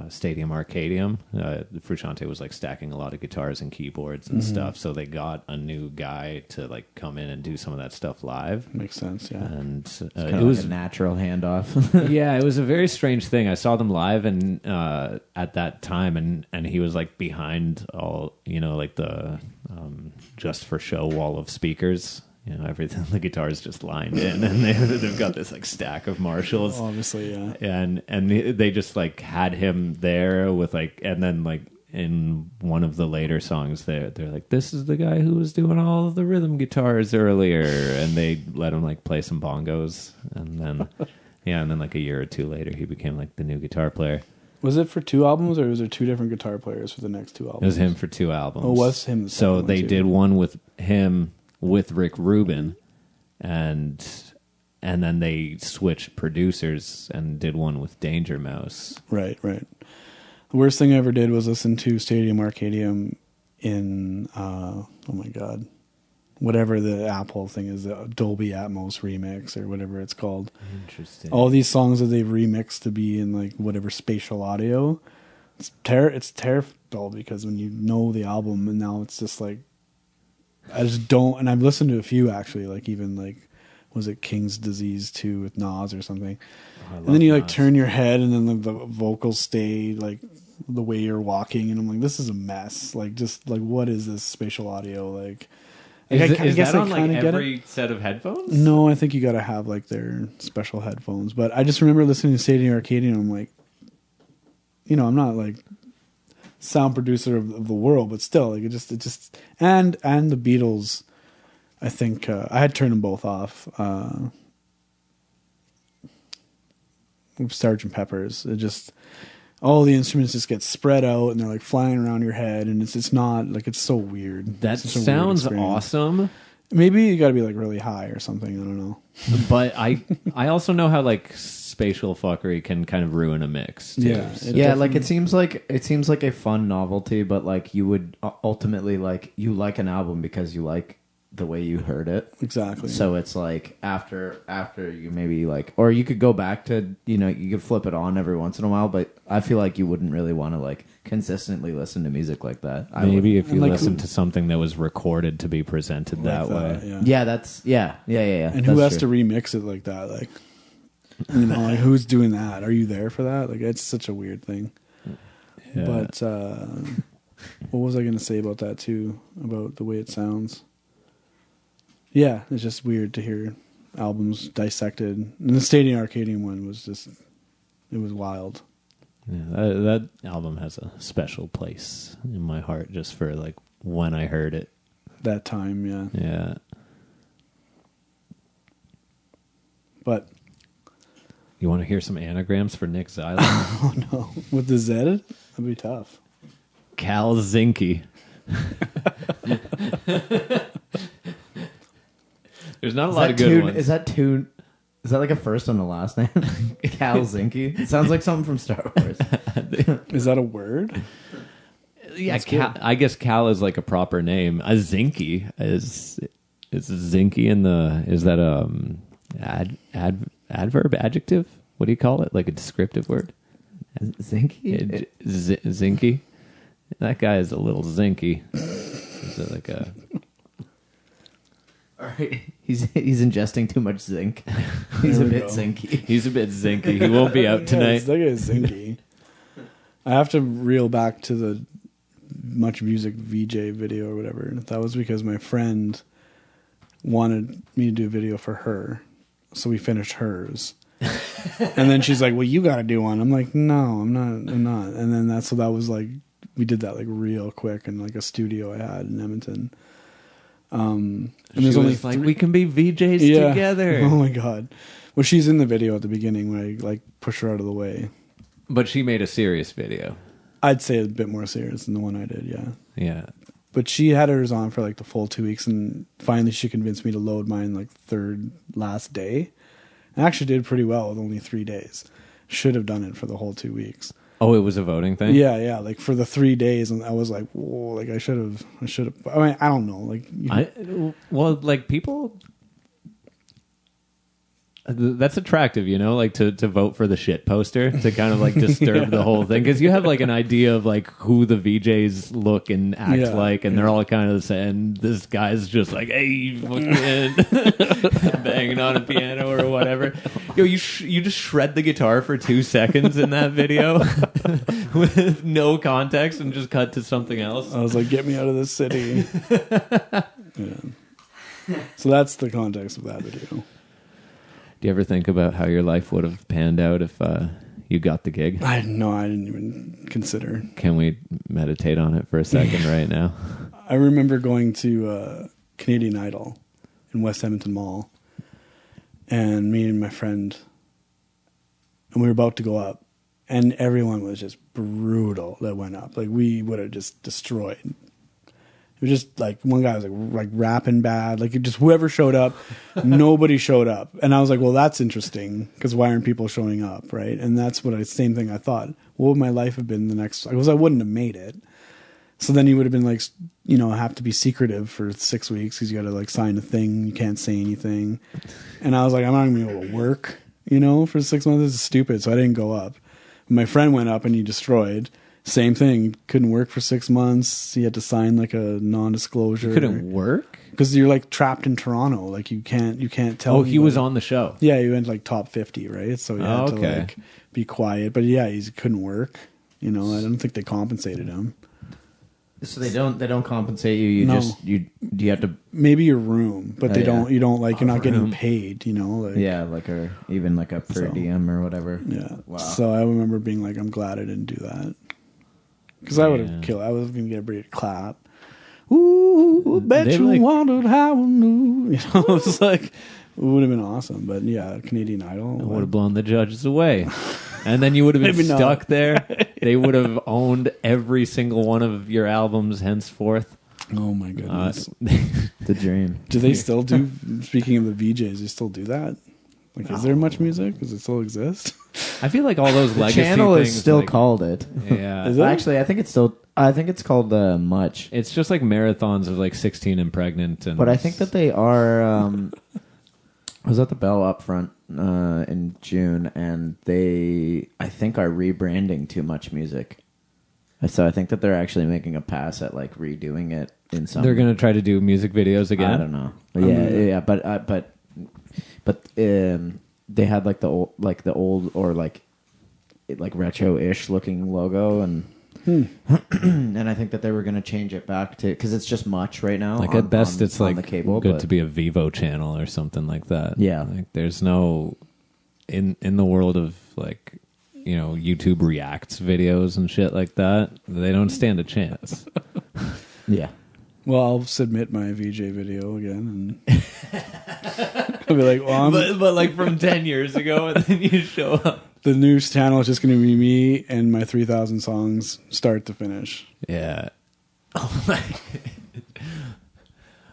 Stadium Arcadium. Frusciante was like stacking a lot of guitars and keyboards and stuff, so they got a new guy to like come in and do some of that stuff live. Makes sense, yeah. And it was a natural handoff. Yeah, it was a very strange thing. I saw them live and at that time, and he was like behind all, like the just for show wall of speakers. Everything, the guitar's just lined in, and they've got this like stack of Marshalls. Obviously, yeah. And they just like had him there with like, and then like in one of the later songs, they're like, this is the guy who was doing all of the rhythm guitars earlier, and they let him like play some bongos, and then and then like a year or two later, he became like the new guitar player. Was it for 2 albums, or was there 2 different guitar players for the next 2 albums? It was him for 2 albums. Oh, it was him. So they did one with him with Rick Rubin, and then they switched producers and did one with Danger Mouse. Right. The worst thing I ever did was listen to Stadium Arcadium in oh my god, whatever the Apple thing is, the Dolby Atmos remix or whatever it's called. Interesting. All these songs that they've remixed to be in like whatever spatial audio. It's terrible because when you know the album, and now it's just like, I just don't, and I've listened to a few actually, like even like, was it King's Disease 2 with Nas or something? And then you like turn your head, and then the vocals stay like the way you're walking, and I'm like, this is a mess. Like, just like, what is this spatial audio? Like, is that on like every set of headphones? No, I think you got to have like their special headphones. But I just remember listening to Stadium Arcadium, and I'm like, I'm not like sound producer of the world, but still, like it just and the Beatles, I think I had turned them both off. Sgt. Pepper's, it just, all the instruments just get spread out and they're like flying around your head, and it's not like, it's so weird. That sounds awesome. Maybe you got to be like really high or something. I don't know. But I also know how like spatial fuckery can kind of ruin a mix too. Yeah, like it seems like a fun novelty, but like you would ultimately like, you like an album because you like the way you heard it. Exactly. So it's like after you maybe like, or you could go back to, you could flip it on every once in a while, but I feel like you wouldn't really want to like consistently listen to music like that. Maybe if you listen to something that was recorded to be presented that way. Yeah, that's yeah. And who has to remix it like that? Like, like who's doing that? Are you there for that? Like, it's such a weird thing. Yeah. But what was I going to say about that too? About the way it sounds. Yeah, it's just weird to hear albums dissected. And the Stadium Arcadium one was just, it was wild. Yeah, that album has a special place in my heart just for like when I heard it. That time, yeah. Yeah. But you want to hear some anagrams for Nick Zyla? Oh no, with the Z, that'd be tough. Cal Zinke. There's not a lot of good ones. Is that like a first and a last name? Cal Zinke? It sounds like something from Star Wars. Is that a word? Yeah, I guess Cal is like a proper name. A Zinke is Zinke in the, is that adverb, adjective? What do you call it? Like a descriptive word? Zinke? Zinke. That guy is a little zinky. Is it like a... All right, he's ingesting too much zinc. He's a bit zinky. He's a bit zinky. He won't be out tonight. That guy's zinky. I have to reel back to the Much Music VJ video or whatever. That was because my friend wanted me to do a video for her, so we finished hers. And then she's like, well, you got to do one. I'm like, no, I'm not. And then that was like, we did that like real quick in like a studio I had in Edmonton. And there's only like, we can be VJs together. Oh my God. Well, she's in the video at the beginning when I like push her out of the way. But she made a serious video. I'd say a bit more serious than the one I did, yeah. Yeah. But she had hers on for like the full 2 weeks, and finally she convinced me to load mine like third last day. I actually did pretty well with only 3 days. Should have done it for the whole 2 weeks. Oh, it was a voting thing? Yeah. Like for the 3 days, and I was like, whoa, like I should have. I mean, I don't know. Like, people. That's attractive, like to vote for the shit poster, to kind of like disturb the whole thing, because you have like an idea of like who the VJs look and act like, and they're all kind of the same. And this guy's just like, hey, fucking banging on a piano or whatever. You just shred the guitar for 2 seconds in that video with no context and just cut to something else. I was like, get me out of this city. Yeah. So that's the context of that video. Do you ever think about how your life would have panned out if you got the gig? I didn't even consider. Can we meditate on it for a second right now? I remember going to Canadian Idol in West Edmonton Mall, and me and my friend, and we were about to go up, and everyone was just brutal that went up. Like, we would have just destroyed. It was just like, one guy was like rapping bad. Like, it just, whoever showed up, nobody showed up. And I was like, well, that's interesting, because why aren't people showing up, right? And that's same thing I thought. What would my life have been the next, because I wouldn't have made it. So then you would have been like, have to be secretive for 6 weeks, because you got to like sign a thing. You can't say anything. And I was like, I'm not going to be able to work, for 6 months. This is stupid. So I didn't go up. My friend went up and he destroyed. Same thing. Couldn't work for 6 months. He had to sign like a non-disclosure. You couldn't work? Because you're like trapped in Toronto. Like, you can't tell. Oh, he was on the show. Yeah, he went like top 50, right? So he had to like be quiet. But yeah, he couldn't work. I don't think they compensated him. So they don't compensate you. You have to, maybe your room, but they don't. You don't like, you're not getting paid. Like, yeah, like even like a per diem or whatever. Yeah. Wow. So I remember being like, I'm glad I didn't do that. Because I would have killed. I was going to get everybody to clap. Ooh, bet you wondered how I knew. It's like, it would have been awesome. But yeah, Canadian Idol. It would have blown the judges away. And then you would have been stuck there. They would have owned every single one of your albums henceforth. Oh my goodness. The dream. Do they still do, speaking of the VJs, they still do that? Like, is there much music? Does it still exist? I feel like all those legacy channel things is still called it. Yeah. Is it? Actually, I think it's called Much. It's just like marathons of like 16 and pregnant. But I think that they are. I was at the Bell up front in June, and they, I think, are rebranding Too Much Music. So I think that they're actually making a pass at like redoing it in some. They're going to try to do music videos again. I don't know. Yeah, but they had like the old or like retro-ish looking logo, and and I think that they were going to change it back to, because it's just Much right now. Like at best, it's like the cable, good to be a Vivo channel or something like that. Yeah, like there's no in the world of like YouTube reacts videos and shit like that. They don't stand a chance. Yeah. Well, I'll submit my VJ video again, and I'll be like, well, but like from 10 years ago, and then you show up. The news channel is just going to be me and my 3,000 songs, start to finish. Yeah. Oh my.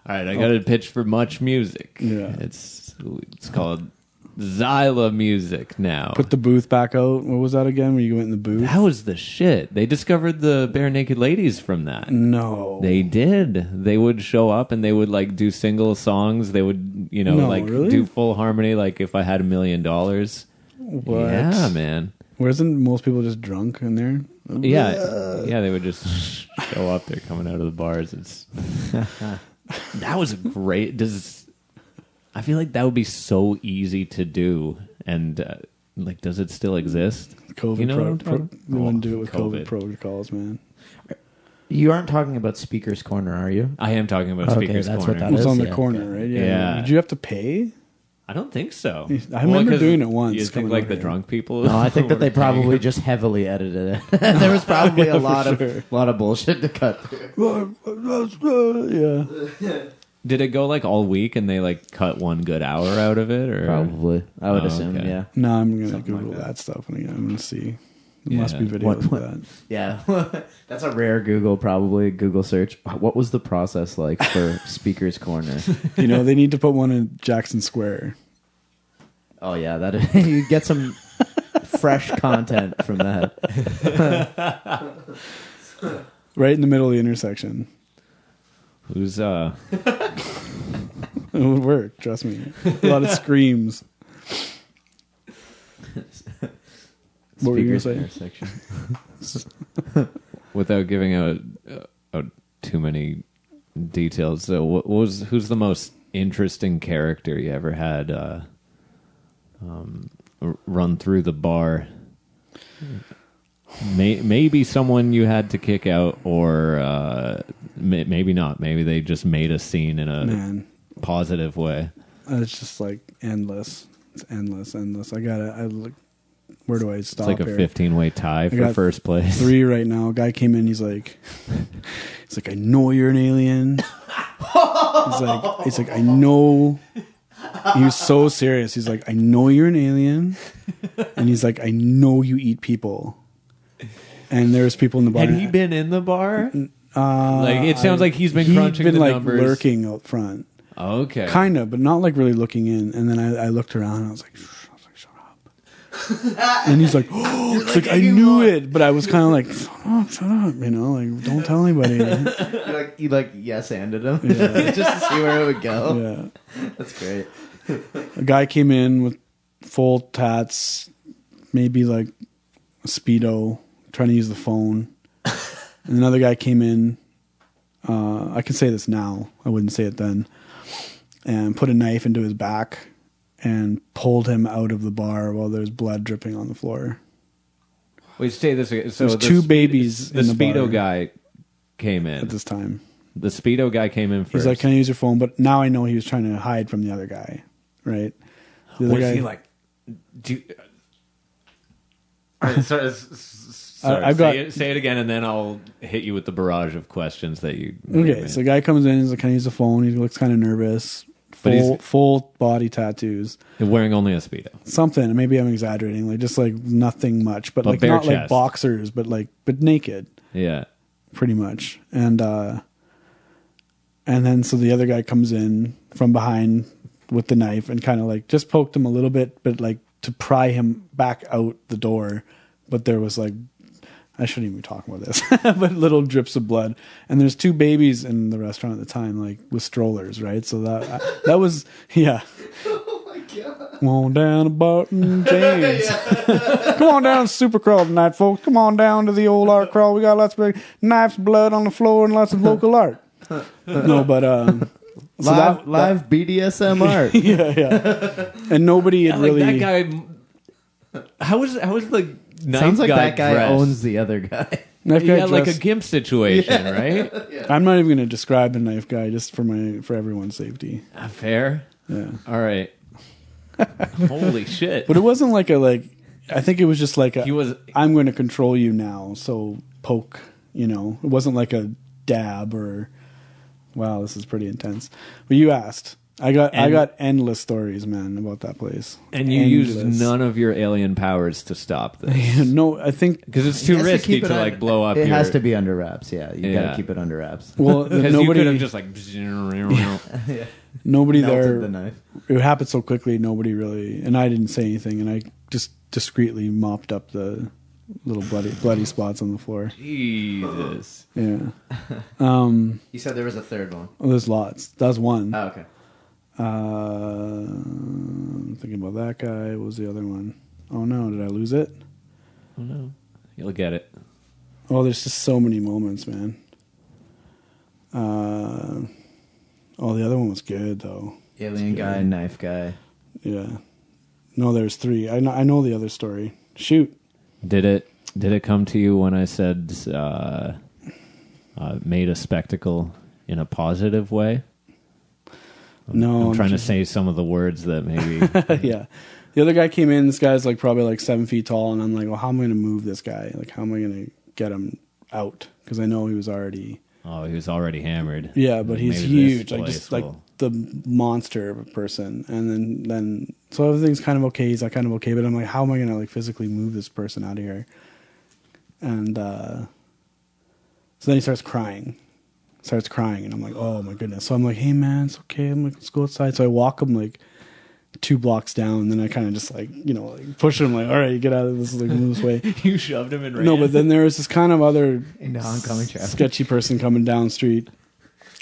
All right, I got a pitch for Much Music. Yeah. It's called Zyla Music now. Put the booth back out. What was that again? When you went in the booth? That was the shit. They discovered the Bare Naked Ladies from that. No. They did. They would show up and they would like do single songs. They would, really? do full harmony, like If I Had $1 Million. What? Yeah, man. Wasn't most people just drunk in there? Yeah, they would just show up. They're coming out of the bars. That was a great. I feel like that would be so easy to do, and does it still exist? COVID. We wouldn't do it with COVID protocols, man. You aren't talking about Speaker's Corner, are you? I am talking about Speaker's Corner. What that it was is? on the Yeah, corner, okay. right? Yeah. Did you have to pay? I don't think so. I remember 'cause doing it once. You think coming like over the here. drunk people? No, I think that they probably just heavily edited it. There was probably a lot of bullshit to cut through. Yeah. Did it go like all week and they like cut one good hour out of it, or Probably, I would Oh, assume. okay. Yeah, No, I'm gonna Something Google like that stuff, and I'm gonna see. There Yeah. must be videos What- of that. yeah. That's a rare Google search. What was the process like for Speaker's Corner? You know, they need to put one in Jackson Square. Oh yeah, that you get some fresh content from that. Right in the middle of the intersection. who's It would work, trust me. A lot of screams. What were you Speaker's going to say? intersection. without giving out too many details? So, who's the most interesting character you ever had run through the bar? Maybe someone you had to kick out, or maybe not. Maybe they just made a scene in a Man, positive way. it's just like endless. It's endless. I look. Where do I stop It's like a here? 15-way tie for got first place. 3 right now. Guy came in. He's like, I know you're an alien. He's like, I know. He was so serious. He's like, I know you're an alien, and he's like, I know you eat people. And there's people in the bar. Had he been in the bar? Like it sounds like he's been crunching the like numbers. lurking out front, Okay. kind of, but not like really looking in. And then I looked around and I was like, shut up. And he's like, oh, it's like I knew it, but I was kind of like, shut up, you know, like don't tell anybody. You yes-handed him Yeah. just to see where it would go. Yeah. That's great. A guy came in with full tats, maybe like a Speedo, trying to use the phone. And another guy came in, I can say this now, I wouldn't say it then, and put a knife into his back and pulled him out of the bar while there's blood dripping on the floor. Wait, say this again. So There's 2 babies The in the Speedo bar guy came in. at this time. The Speedo guy came in first. He's like, can I use your phone? But now I know he was trying to hide from the other guy, right? The other was guy, he like? Sorry, I've got- say it again, and then I'll hit you with the barrage of questions that you. okay, so the guy comes in, he's like, can I use the phone? He looks kind of nervous. But he's- Full body tattoos. wearing only a Speedo. Something, maybe I'm exaggerating, like just like nothing much, but like bare not like chest. boxers, but naked, Yeah. pretty much. And then so the other guy comes in from behind with the knife and kind of like just poked him a little bit, but like to pry him back out the door. But there was like, I shouldn't even be talking about this, but little drips of blood. And there's 2 babies in the restaurant at the time, like with strollers, right? So that was, yeah. Oh my god. Come on down to Barton James. Come on down to Supercrawl tonight, folks. Come on down to the old art crawl. We got lots of knives, blood on the floor, and lots of local art. No, but so Live BDSM art. yeah. And nobody had Like really. that guy. How was the knife Sounds like guy that guy dressed? owns the other guy. Knife guy Yeah, like a dressed- gimp situation, right? I'm not even going to describe the knife guy just for everyone's safety. Fair. Yeah, All right. Holy shit! but it wasn't like I think it was just like He was. I'm going to control you now, so poke. You know, it wasn't like a dab or. Wow, this is pretty intense. But you asked. I got endless stories, man, about that place. And you used none of your alien powers to stop this. No, I think Because it's too He has risky keep to it like blow up It your... has to be under wraps. Yeah, you Yeah. gotta keep it under wraps. well Because you could nobody have just like... nobody Melted there. the knife. It happened so quickly. Nobody really, and I didn't say anything, and I just discreetly mopped up the little bloody spots on the floor. Jesus. Yeah. You said there was a third one. Well, there's lots. That was one. Oh, okay. I'm thinking about that guy. What was the other one? Oh no, did I lose it? Oh no. You'll get it. Oh, there's just so many moments, man. Oh, the other one was good though. Alien guy, knife guy. Yeah. No, there's 3. I know the other story. Shoot. Did it come to you when I said made a spectacle in a positive way? No, I'm trying to say some of the words that maybe. Yeah. The other guy came in. This guy's like probably like 7 feet tall, and I'm like, well, how am I going to move this guy? Like, how am I going to get him out? Because I know he was already. Oh, he was already hammered. Yeah, but he's Maybe huge, this like place just like will- the monster of a person. And then so everything's kind of okay. He's like kind of okay, but I'm like, how am I going to like physically move this person out of here? And so then he starts crying, and I'm like, oh my goodness. So I'm like, hey man, it's okay. I'm like, let's go outside. So I walk him like 2 blocks down, and then I kind of just like, like push him like, all right, get out of this, like move this way. You shoved him and ran. No, but then there was this kind of other Into oncoming traffic. sketchy person coming down the street,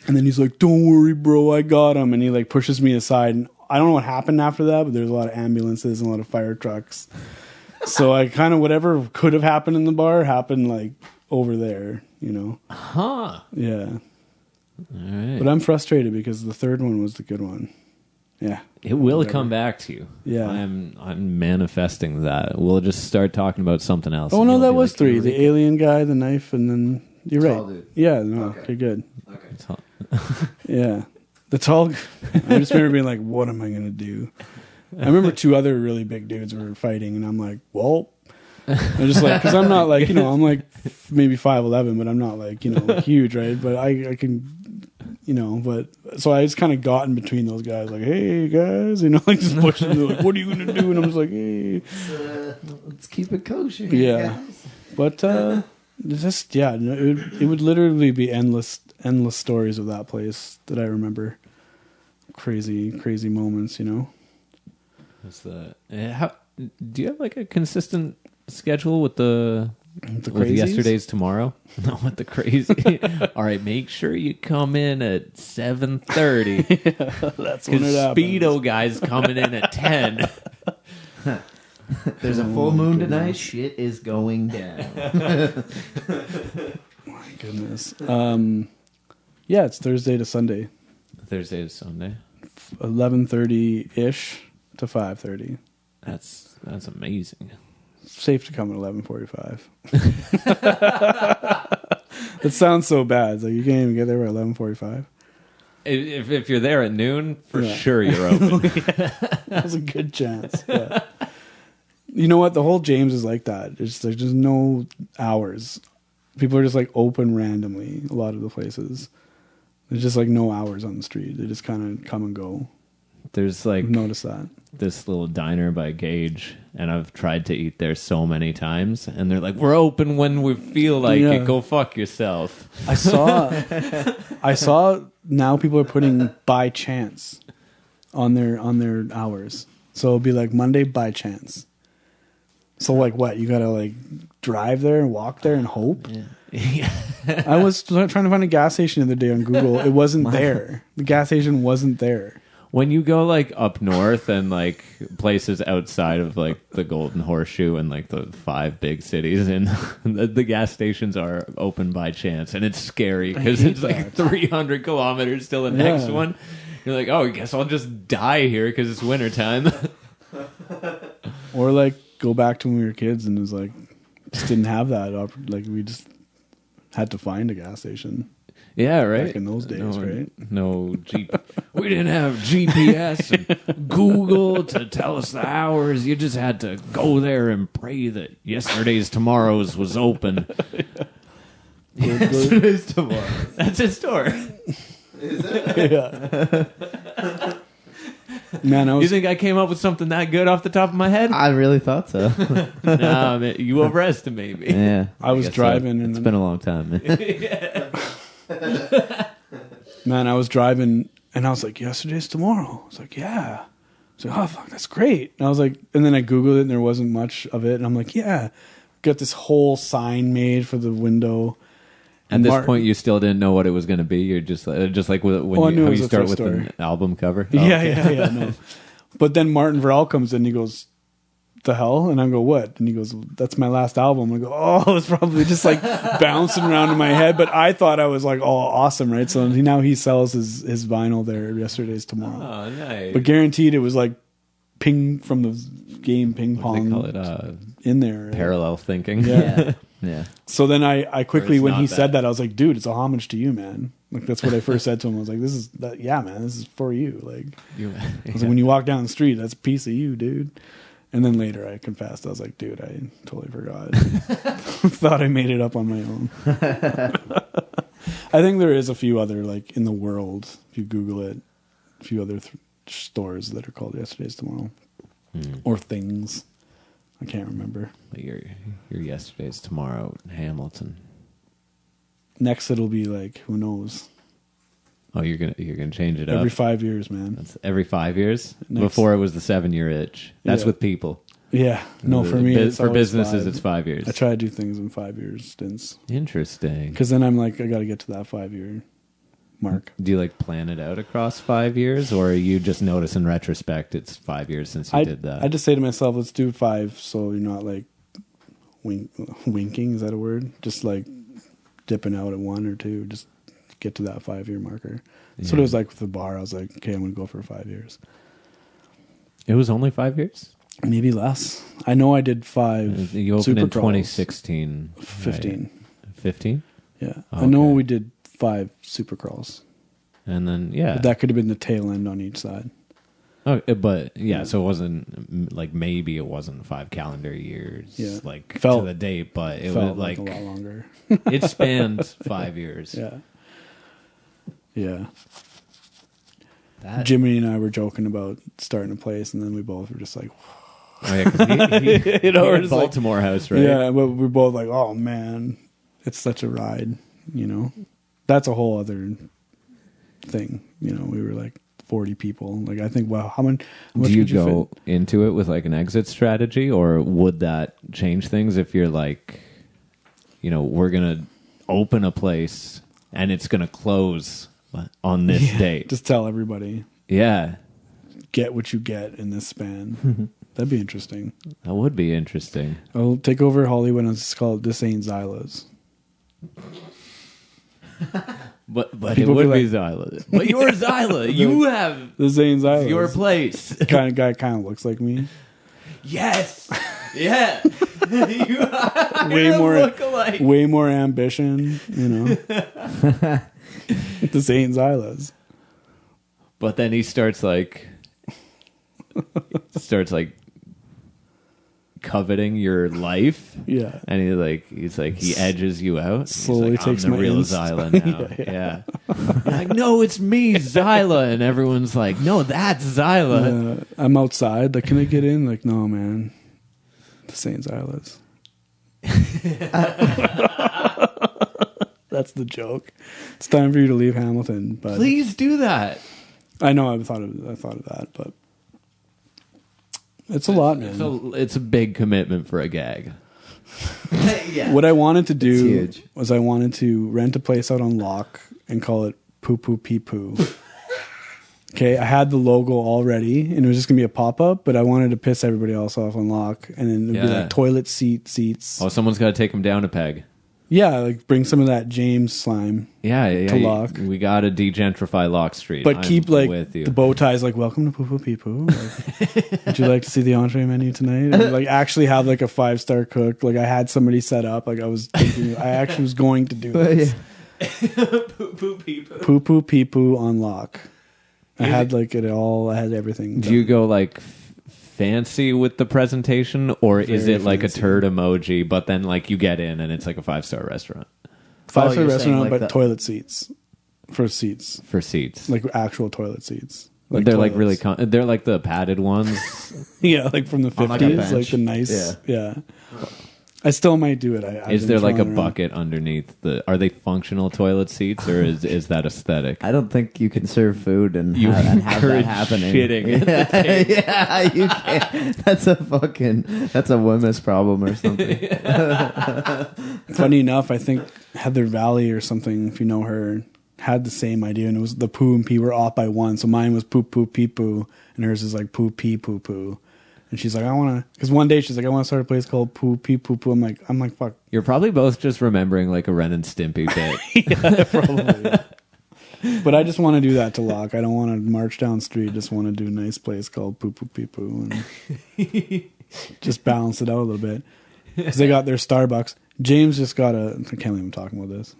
and then he's like, don't worry, bro, I got him. And he like pushes me aside, and I don't know what happened after that, but there's a lot of ambulances and a lot of fire trucks. So I kind of, whatever could have happened in the bar happened like over there, Huh. Yeah. All right. But I'm frustrated because the third one was the good one. Yeah. It will Whatever. come back to you. Yeah. I'm manifesting that. We'll just start talking about something else. Oh and no, you'll that be was like, 3. The alien guy, the knife, and then you're Tall right. dude. Yeah, no, Okay. okay, good. Okay. Yeah. The tall I just remember being like, what am I going to do? I remember 2 other really big dudes were fighting, and I'm like, well, I'm just like, because I'm not like, I'm like maybe 5'11", but I'm not like, huge, right? But I can, but so I just kind of got in between those guys, like, hey guys, like just pushing them, like, what are you going to do? And I'm just like, hey. Let's keep it kosher. Yeah. But just, yeah, no, it would literally be endless stories of that place that I remember. Crazy moments, What's the how? Do you have like a consistent schedule with with crazies? yesterday's tomorrow? No, with the crazy. All right, make sure you come in at 7:30. That's when it happens. Speedo guy's coming in at 10. There's a full moon tonight. Shit is going down. My goodness. Yeah, it's Thursday to Sunday, Thursday to Sunday. 11:30-ish to 5:30. That's amazing. Safe to come at 11:45. It sounds so bad. It's like you can't even get there at 11:45. If you're there at noon, for Yeah. sure you're open. There's a good chance. Yeah. You know what? The whole James is like that. There's just no hours. People are just like open randomly. A lot of the places, there's just like no hours on the street. They just kind of come and go. There's like I've noticed that. this little diner by Gage, and I've tried to eat there so many times, and they're like, "We're open when we feel like Yeah. it. Go fuck yourself." I saw now people are putting by chance on their hours. So it'll be like Monday by chance. So like what? You gotta like drive there and walk there and hope. Yeah. I was trying to find a gas station the other day on Google. It wasn't there. The gas station wasn't there. When you go like up north and like places outside of like the Golden Horseshoe and like the 5 big cities, and the gas stations are open by chance, and it's scary because hate it's like that. 300 kilometers till the next Yeah. one. You're like, oh, I guess I'll just die here because it's wintertime. Or like go back to when we were kids and it was like just didn't have that. Like we just had to find a gas station. Yeah, right. Back in those days, right? No, we didn't have GPS and Google to tell us the hours. You just had to go there and pray that yesterday's tomorrow's was open. Yesterday's tomorrow. That's his store. Yeah. Man, I You was think I came up with something that good off the top of my head? I really thought so. Nah, man, you overestimate me. Yeah. I was guess so. driving and It's been a long time, man. Man, I was driving and I was like, yesterday's tomorrow. I was like, yeah. I was like, oh fuck, that's great. And I was like, and then I Googled it and there wasn't much of it. And I'm like, yeah. Got this whole sign made for the window. At this Martin- point, you still didn't know what it was going to be. You're just like when Oh, I knew it how was you a start thrift with store. an album cover. Oh, Yeah, okay. yeah, no. But then Martin Verrell comes in and he goes, the hell? And I go, what? And he goes, that's my last album. I go, oh, it's probably just like bouncing around in my head. But I thought I was like, oh, awesome, right? So now he sells his vinyl there yesterday's tomorrow. Oh, nice. But guaranteed it was like ping from the game ping What do pong. they call it? in there. Right? Parallel thinking. Yeah. Yeah. So then I quickly, it's when not he that. said that, I was like, dude, it's a homage to you, man. Like, that's what I first said to him. I was like, this is that. Yeah, man, this is for you. Like, I was like, when you walk down the street, that's a piece of you, dude. And then later I confessed. I was like, dude, I totally forgot. Thought I made it up on my own. I think there is a few other, like, in the world, if you Google it, a few other stores that are called Yesterday's Tomorrow. Or things. I can't remember. Your Yesterday's Tomorrow in Hamilton. Next it'll be like, who knows? Oh, you're gonna change it Every up 5 years, man. That's every 5 years. Next. Before it was the 7-year itch. That's Yeah. with people. Yeah. No, for me, it's for always businesses, 5. it's 5 years. I try to do things in 5 years stints. Interesting. Because then I'm like, I got to get to that 5-year mark. Do you like plan it out across 5 years, or you just notice in retrospect it's 5 years since you did that? I just say to myself, let's do 5 so you're not like winking, is that a word? Just like dipping out at 1 or 2, just get to that 5-year marker. That's what it was like with the bar. I was like, okay, I'm going to go for 5 years. It was only 5 years? Maybe less. I know I did 5 You opened in Supercrawls. 2016. 15. Right? 15? Yeah. Okay. I know we did 5 Supercrawls. And then, yeah. But that could have been the tail end on each side. Oh, but yeah, so it wasn't like maybe it wasn't 5 calendar years, Yeah. like Felt- to the date, but it Felt was like a lot longer. it spanned 5 years. Yeah. Yeah. That, Jimmy and I were joking about starting a place, and then we both were just like, oh, yeah, 'cause he You know, we're had just like- Baltimore house, right? yeah, but we're both like, oh man, it's such a ride, you know? That's a whole other thing, you know? We were like 40 people. Like, I think, wow, how much Do you could go fit? into it with like an exit strategy, or would that change things if you're like, you know, we're gonna open a place and it's gonna close on this date? Just tell everybody, Yeah, get what you get in this span. That'd be interesting. that would be interesting. I'll take over Hollywood and it's called This Ain't Zyla's. But People it would be be Zyla. But you're Zyla. You have This Ain't Zyla's. your place. kind of guy kind of looks like me. Yes. Yeah. You Way more look alike. way more ambition, you know. This ain't Zyla's. But then he starts like coveting your life. Yeah. And he edges you out. Slowly He's like, takes I'm the my real inst- Zyla now. Yeah. You're like, no, it's me, Zyla. And everyone's like, no, that's Zyla. I'm outside. Like, can I get in? Like, no, man. This ain't Zyla's. That's the joke. It's time for you to leave Hamilton, but Please do that. I know I thought of that, but it's a lot, man. It's a big commitment for a gag. Yeah. What I wanted to It's do huge. was I wanted to rent a place out on Lock and call it Poo Poo Pee Poo. Okay, I had the logo already, and it was just gonna be a pop up, but I wanted to piss everybody else off on Lock, and then it'd be Yeah. like toilet seats. Oh, someone's got to take him down a peg. Yeah, like bring some of that James slime, Yeah, To Lock. We got to degentrify Lock Street. but I'm keep like with you. the bow ties. Like, welcome to Poo Poo Pee Poo. Like, would you like to see the entree menu tonight? And like actually have like a 5-star cook. Like I had somebody set up. Like I actually was going to do this. Poo Poo Pee Poo on Lock. I had like it all. I had everything. Do you go like fancy with the presentation, or is Very it like fancy. a turd emoji, but then like you get in and it's like a 5-star restaurant 5-star you're saying restaurant, like but the- toilet seats for seats, for seats? like actual toilet seats. Like they're like really toilets. they're like the padded ones. Yeah, like from the On like a 50s, like bench. the nice. Yeah. Yeah. I still might do it. I've Is been there like a throwing around. bucket underneath the? Are they functional toilet seats, or is that aesthetic? I don't think you can serve food and You have that encourage happening. shitting at the Yeah, you can't. That's a women's problem or something. Funny enough, I think Heather Valley or something, if you know her, had the same idea, and it was the poo and pee were off by 1. So mine was poo poo pee poo, and hers is like poo pee poo poo. And she's like, I want to, because one day she's like, I want to start a place called Poo Pee Poo Poo. I'm like, fuck. You're probably both just remembering like a Ren and Stimpy bit. Yeah, probably. But I just want to do that to Lock. I don't want to march down the street. Just want to do a nice place called Poo Poo Pee Poo. And just balance it out a little bit. Because they got their Starbucks. James just got I can't believe I'm talking about this.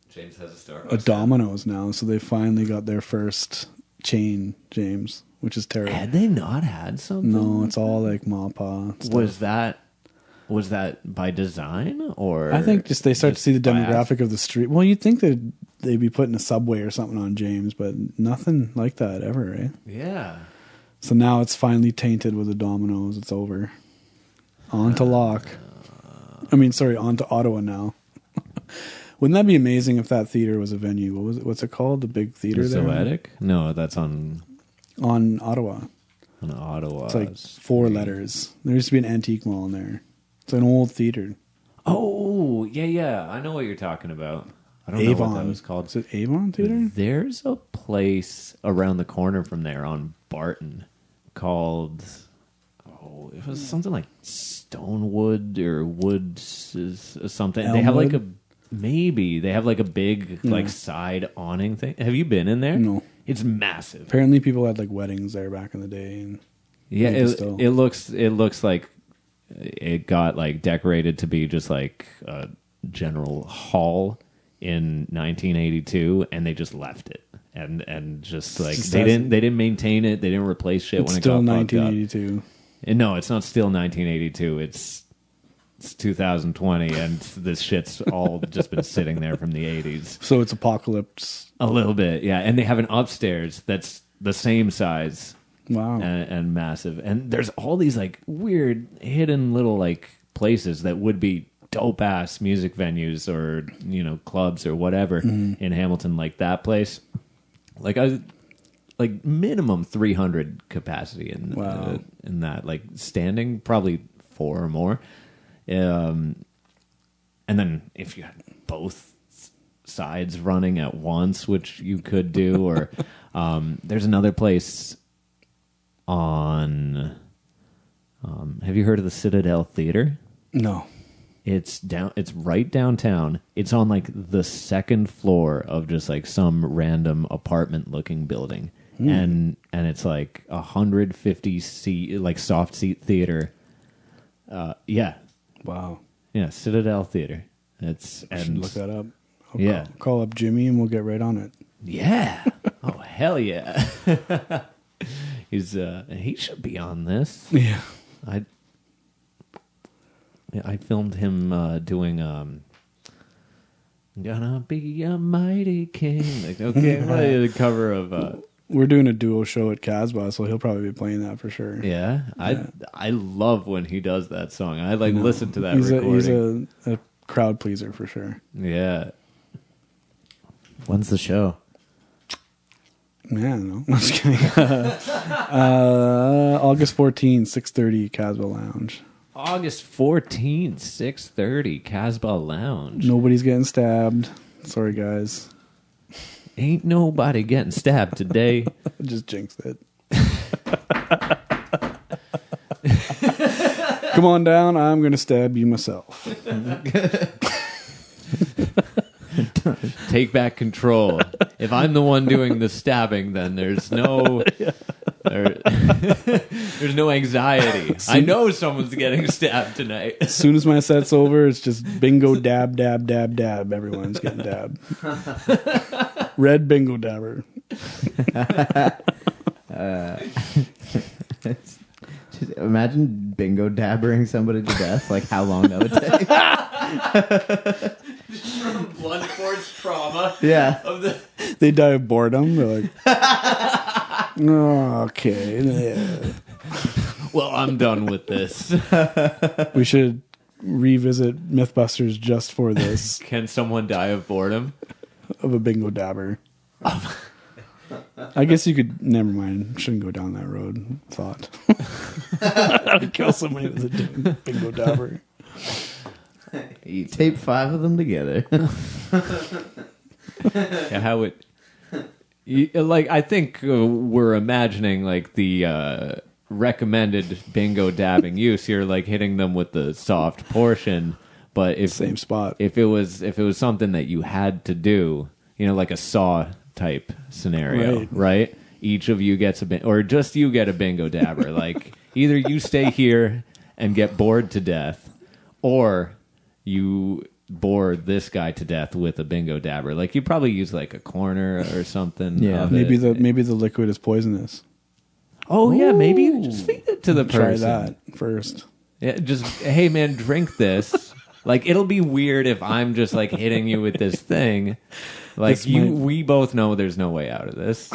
James has a Starbucks. A Domino's now, so they finally got their first chain, James, which is terrible. Had they not had something? No, it's all like Ma-Pa stuff. Was that by design, or I think just they start to see the by demographic of the street. Well, you'd think that they'd be putting a Subway or something on James, but nothing like that ever, right? Yeah. So now it's finally tainted with the Domino's. It's over. On to Lock. On to Ottawa now. Wouldn't that be amazing if that theater was a venue? What's it called? The big theater there? Zoetic? No, that's on Ottawa. On Ottawa. It's like 4 letters. There used to be an antique mall in there. It's an old theater. Oh, yeah. I know what you're talking about. I don't know what that was called. Is it Avon Theater? There's a place around the corner from there on Barton called... Oh, it was something like Stonewood or Woods or something. Elmwood? They have like a... Maybe. They have like a big like side awning thing. Have you been in there? No. It's massive. Apparently people had like weddings there back in the day. And Yeah, maybe it still. looks like it got like decorated to be just like a general hall in 1982, and they just left it, and just like they didn't maintain it, they didn't replace shit when it still got fucked up. 1982. And no, it's not still 1982. It's 2020, and this shit's all just been sitting there from the 80s. So it's apocalypse. A little bit, yeah. And they have an upstairs that's the same size. Wow. And massive. And there's all these like weird hidden little like places that would be dope ass music venues or, you know, clubs or whatever in Hamilton, like that place. Like like minimum 300 capacity in that, like standing probably 4 or more. And then if you had both sides running at once, which you could do, or there's another place on have you heard of the Citadel Theater? No. It's right downtown. It's on like the second floor of just like some random apartment looking building. And it's like 150 seat, like soft seat theater. Yeah. Wow. Yeah, Citadel Theater. I should look that up. I'll call up Jimmy and we'll get right on it. Yeah. Oh, hell yeah. He should be on this. Yeah. I filmed him doing Gonna Be a Mighty King. Like, okay, what is the cover of We're doing a duo show at Casbah, so he'll probably be playing that for sure. Yeah. I love when he does that song. I like listen to that he's recording. He's a crowd pleaser for sure. Yeah. When's the show? Yeah, I don't know. I'm just kidding. August 14th, 6:30, Casbah Lounge. August 14th, 6:30, Casbah Lounge. Nobody's getting stabbed. Sorry, guys. Ain't nobody getting stabbed today. Just jinxed it. Come on down. I'm going to stab you myself. Take back control. If I'm the one doing the stabbing, then there's no... there's no anxiety. I know someone's getting stabbed tonight. As soon as my set's over, it's just bingo, dab, dab, dab, dab. Everyone's getting dabbed. Red bingo dabber. Just imagine bingo dabbering somebody to death. Like how long that would take. From blunt force trauma. Yeah. They die of boredom. They're like, oh, okay. Yeah. Well, I'm done with this. We should revisit Mythbusters just for this. Can someone die of boredom? Of a bingo dabber. I guess you could. Never mind. Shouldn't go down that road. Thought. I would kill somebody with a bingo dabber. You tape 5 of them together. Yeah, how it... Like, I think we're imagining, like, the recommended bingo dabbing use. You're, like, hitting them with the soft portion, but if... Same spot. If it was something that you had to do, you know, like a Saw type scenario, right? Each of you gets or just you get a bingo dabber. Like, Either you stay here and get bored to death, or you bore this guy to death with a bingo dabber. Like, you probably use like a corner or something. Yeah. of Maybe it. maybe the liquid is poisonous. Oh yeah, maybe you just feed it to the Try person. that first. Yeah, just, hey man, drink this. Like, it'll be weird if I'm just like hitting you with this thing. Like, This might- we both know there's no way out of this.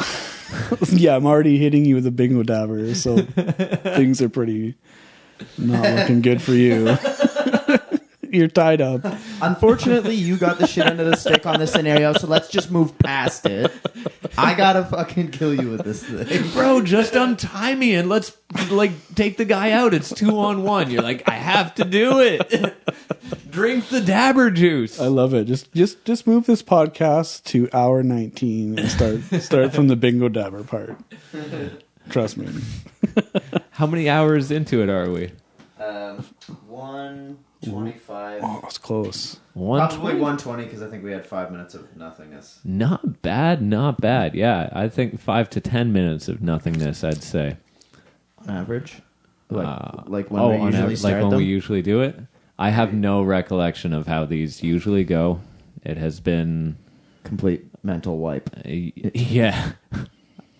Yeah, I'm already hitting you with a bingo dabber, so things are pretty not looking good for you. You're tied up. Unfortunately, you got the shit under the stick on this scenario, so let's just move past it. I gotta fucking kill you with this thing. Bro, just untie me and let's like take the guy out. It's 2-on-1. You're like, I have to do it. Drink the dabber juice. I love it. Just move this podcast to hour 19 and start from the bingo dabber part. Trust me. How many hours into it are we? 125. Oh, it's close. Probably 120 because I think we had 5 minutes of nothingness. Not bad, not bad. Yeah, I think 5 to 10 minutes of nothingness, I'd say. On average? Like when Oh, we on usually average, start like when them? we usually do it. I have no recollection of how these usually go. It has been, Complete mental wipe. yeah.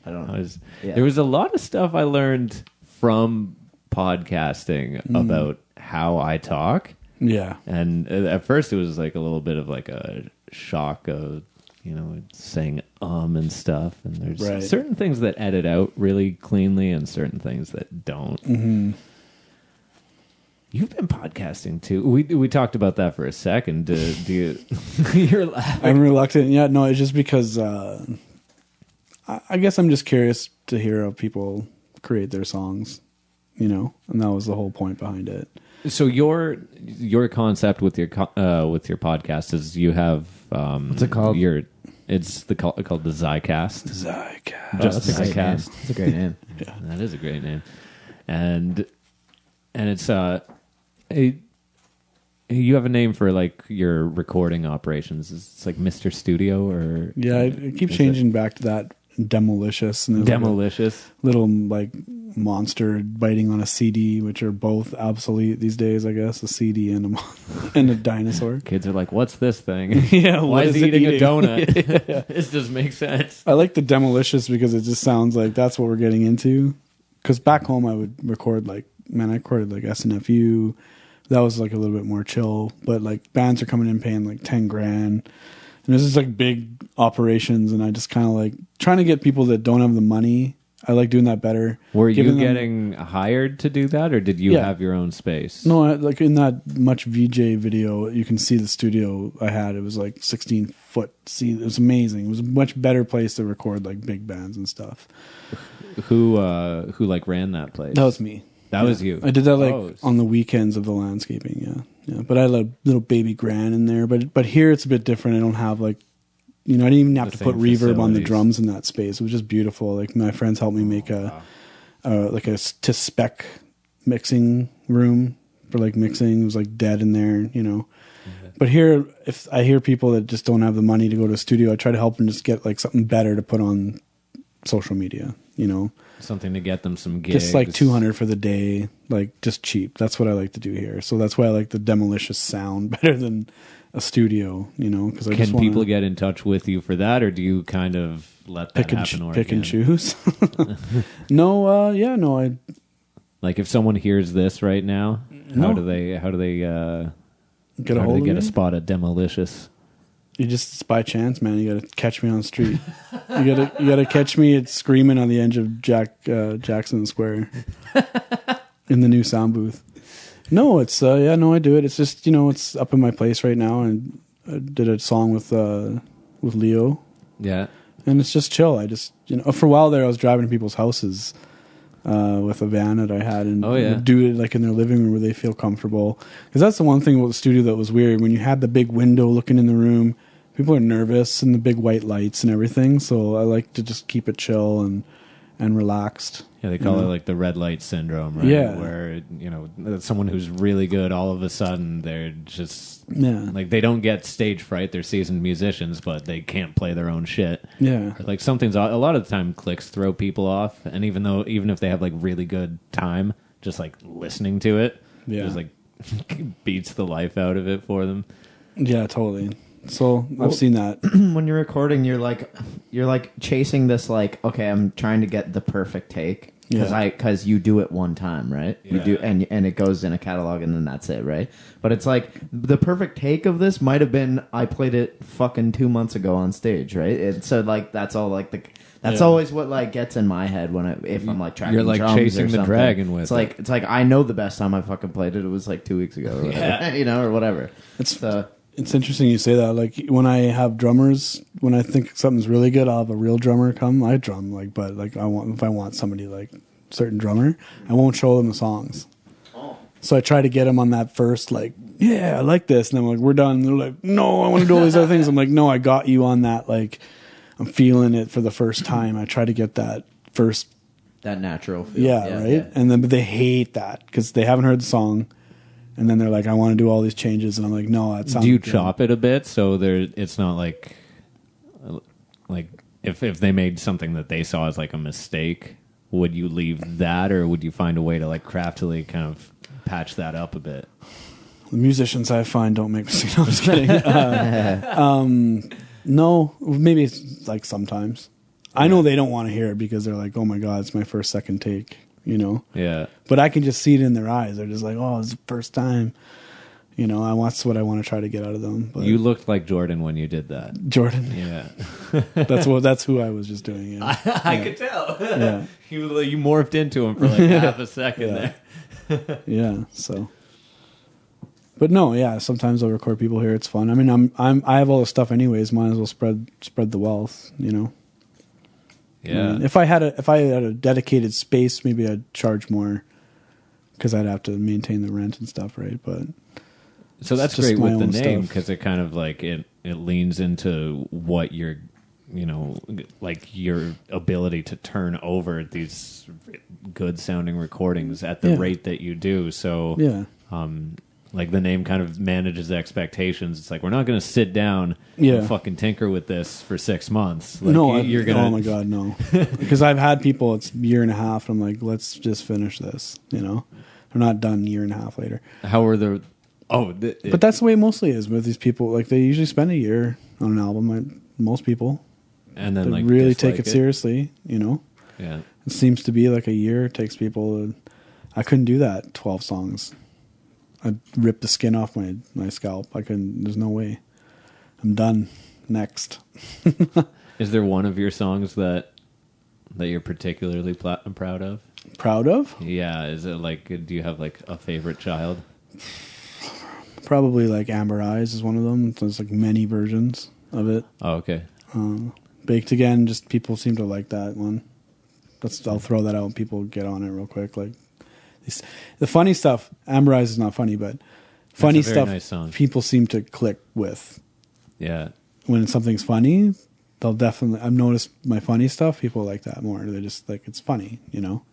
I don't know. Yeah. There was a lot of stuff I learned from podcasting about how I talk. Yeah. And at first it was like a little bit of like a shock of, saying and stuff. And there's Right. certain things that edit out really cleanly and certain things that don't. Mm-hmm. You've been podcasting too. We talked about that for a second. Do you? You're laughing. I'm reluctant. Yeah, no, it's just because I guess I'm just curious to hear how people create their songs, and that was the whole point behind it. So your concept with your podcast is you have What's it called? It's called the Zycast. Zycast. Just That's a great name. Zycast. That's a great name. Yeah. That is a great name, and it's you have a name for like your recording operations. It's like Mr. Studio or Yeah, I keep is changing back to that Demolicious. And there's Demolicious. little like monster biting on a CD, which are both obsolete these days, I guess. A CD and a dinosaur. Kids are like, "What's this thing? Yeah, Why what is is he it eating a eating?" donut? This doesn't make sense." I like the Demolicious because it just sounds like that's what we're getting into. Because back home I would record I recorded like SNFU. That was like a little bit more chill. But like bands are coming in paying like 10 grand. And this is like big operations, and I just kind of like trying to get people that don't have the money. I like doing that better. Were you Giving them- getting hired to do that, or did you Yeah. have your own space? No, like in that Much VJ video, you can see the studio I had. It was like 16-foot. See, it was amazing. It was a much better place to record like big bands and stuff. Who like ran that place? That was me. That was you. I did that like Oh, on the weekends of the landscaping. Yeah. But I had a little baby grand in there. But here it's a bit different. I don't have like, I didn't even have The to put same reverb on the facilities. drums in that space. It was just beautiful. Like my friends helped me make a to spec mixing room for like mixing. It was like dead in there, But here, if I hear people that just don't have the money to go to a studio, I try to help them just get like something better to put on social media, Something to get them some gigs. just like 200 for the day, like just cheap. That's what I like to do here. So that's why I like the Demolicious sound better than a studio, because I just Can wanna people get in touch with you for that, or do you kind of let that happen? pick and choose. No, I Like if someone hears this right now, how No. do they get a how do they hold of get me. a spot at Demolicious? You just it's by chance, man. You got to catch me on the street. You got to catch me at screaming on the edge of Jackson Square in the new sound booth. No, it's I do it. It's just it's up in my place right now, and I did a song with Leo, Yeah. and it's just chill. I just for a while there, I was driving to people's houses with a van that I had, and Oh, yeah. would do it like in their living room where they feel comfortable. Because that's the one thing about the studio that was weird. When you had the big window looking in the room, people are nervous and the big white lights and everything. So I like to just keep it chill and relaxed. Yeah, they call it like the red light syndrome, right? Yeah. Where, someone who's really good, all of a sudden they're just Yeah, like, they don't get stage fright. They're seasoned musicians, but they can't play their own shit. yeah, Or, like, something's a lot of the time clicks throw people off. And even if they have like really good time, just like listening to it. Yeah. Just like beats the life out of it for them. Yeah, totally. So I've seen that. When you're recording, you're like chasing this, like, okay, I'm trying to get the perfect take. Because you do it one time, right? Yeah. You do, and it goes in a catalog, and then that's it, right? But it's like the perfect take of this might have been I played it fucking 2 months ago on stage, right? And so like that's all like that's always what like gets in my head when if I'm like tracking You're like drums chasing or the something. dragon with it's like I know the best time I fucking played it. It was like 2 weeks ago, or whatever, you know, or whatever. It's interesting you say that. Like when I have drummers, when I think something's really good, I'll have a real drummer come. I drum but like if I want somebody like certain drummer, I won't show them the songs. So I try to get them on that first, like, yeah, I like this, and I'm like, we're done. And they're like, no, I want to do all these other things. I'm like, no, I got you on that. Like, I'm feeling it for the first time. I try to get that first, that natural feel. yeah, right. Yeah. And then, but they hate that because they haven't heard the song. And then they're like, I want to do all these changes. And I'm like, no, that sounds Do you good. chop it a bit so it's not like if they made something that they saw as like a mistake, would you leave that, or would you find a way to like craftily kind of patch that up a bit? The musicians I find don't make mistakes. No, I'm just kidding. No, maybe it's like sometimes. I know they don't want to hear it because they're like, oh my God, it's my first, second take, you know? Yeah. But I can just see it in their eyes. They're just like, oh, it's the first time. You know, that's what I want to try to get out of them. But You looked like Jordan when you did that. Jordan. Yeah. That's who I was just doing. Yeah. I could tell. Yeah. You morphed into him for like half a second there. Yeah. So, but no, yeah. Sometimes I'll record people here. It's fun. I mean, I have all the stuff anyways. Might as well spread the wealth. You know. Yeah. I mean, if I had a dedicated space, maybe I'd charge more because I'd have to maintain the rent and stuff, right? But so that's just great my with the own name stuff. because it kind of like it leans into what you're, you know, like your ability to turn over these good sounding recordings at the Yeah. rate that you do. So yeah. like the name kind of manages expectations. It's like we're not going to sit down Yeah. and fucking tinker with this for 6 months. Like, No, you're gonna. oh my God, no. Because I've had people. It's a year and a half. I'm like, let's just finish this. You know, they're not done. A year and a half later. How are the? But that's the way it mostly is with these people. Like they usually spend a year on an album. Like, most people, and then they like really dislike take it seriously. You know, Yeah. it seems to be like a year. It takes people. I couldn't do that. 12 songs. I'd rip the skin off my scalp. I couldn't. There's no way. I'm done. Next. Is there one of your songs that you're particularly proud of? Proud of? Yeah. Is it like? Do you have like a favorite child? Probably like Amber Eyes is one of them. There's like many versions of it. Oh, okay. Baked Again, just people seem to like that one. I'll throw that out and people get on it real quick. Like the funny stuff, Amber Eyes is not funny, but funny a very stuff nice song. people seem to click with. Yeah. When something's funny, they'll definitely. I've noticed my funny stuff, people like that more. They're just like, it's funny, you know?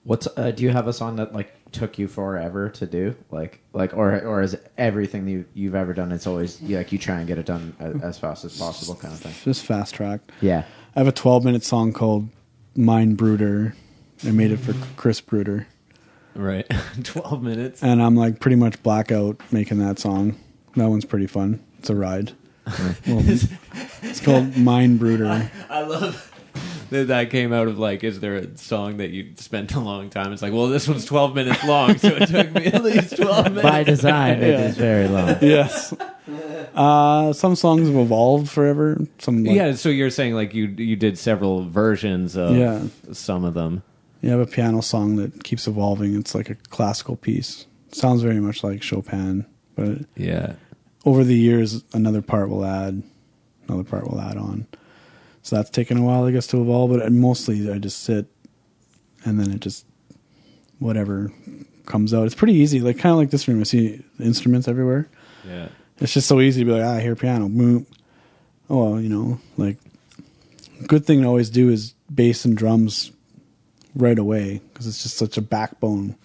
What's do you have a song that like took you forever to do, or is everything that you've ever done? It's always you try and get it done as fast as possible, kind of thing. Just fast tracked. Yeah, I have a 12-minute song called Mind Brooder. I made it for Chris Brooder. Right. 12 minutes. And I'm like pretty much blackout making that song. That one's pretty fun. It's a ride. Well, it's called Mind Brooder. I love that came out of like, is there a song that you spent a long time? It's like, well, this one's 12 minutes long, so it took me at least 12 minutes. by design, it is very long. Yes. Some songs have evolved forever. Some Yeah, so you're saying like you did several versions of some of them. You have a piano song that keeps evolving. It's like a classical piece. Sounds very much like Chopin, but Yeah. over the years, another part will add on. So that's taken a while, I guess, to evolve. But mostly, I just sit, and then it just whatever comes out. It's pretty easy, like kind of like this room. I see instruments everywhere. Yeah. It's just so easy to be like, I hear piano. Boom. Oh, well, you know, like good thing to always do is bass and drums right away because it's just such a backbone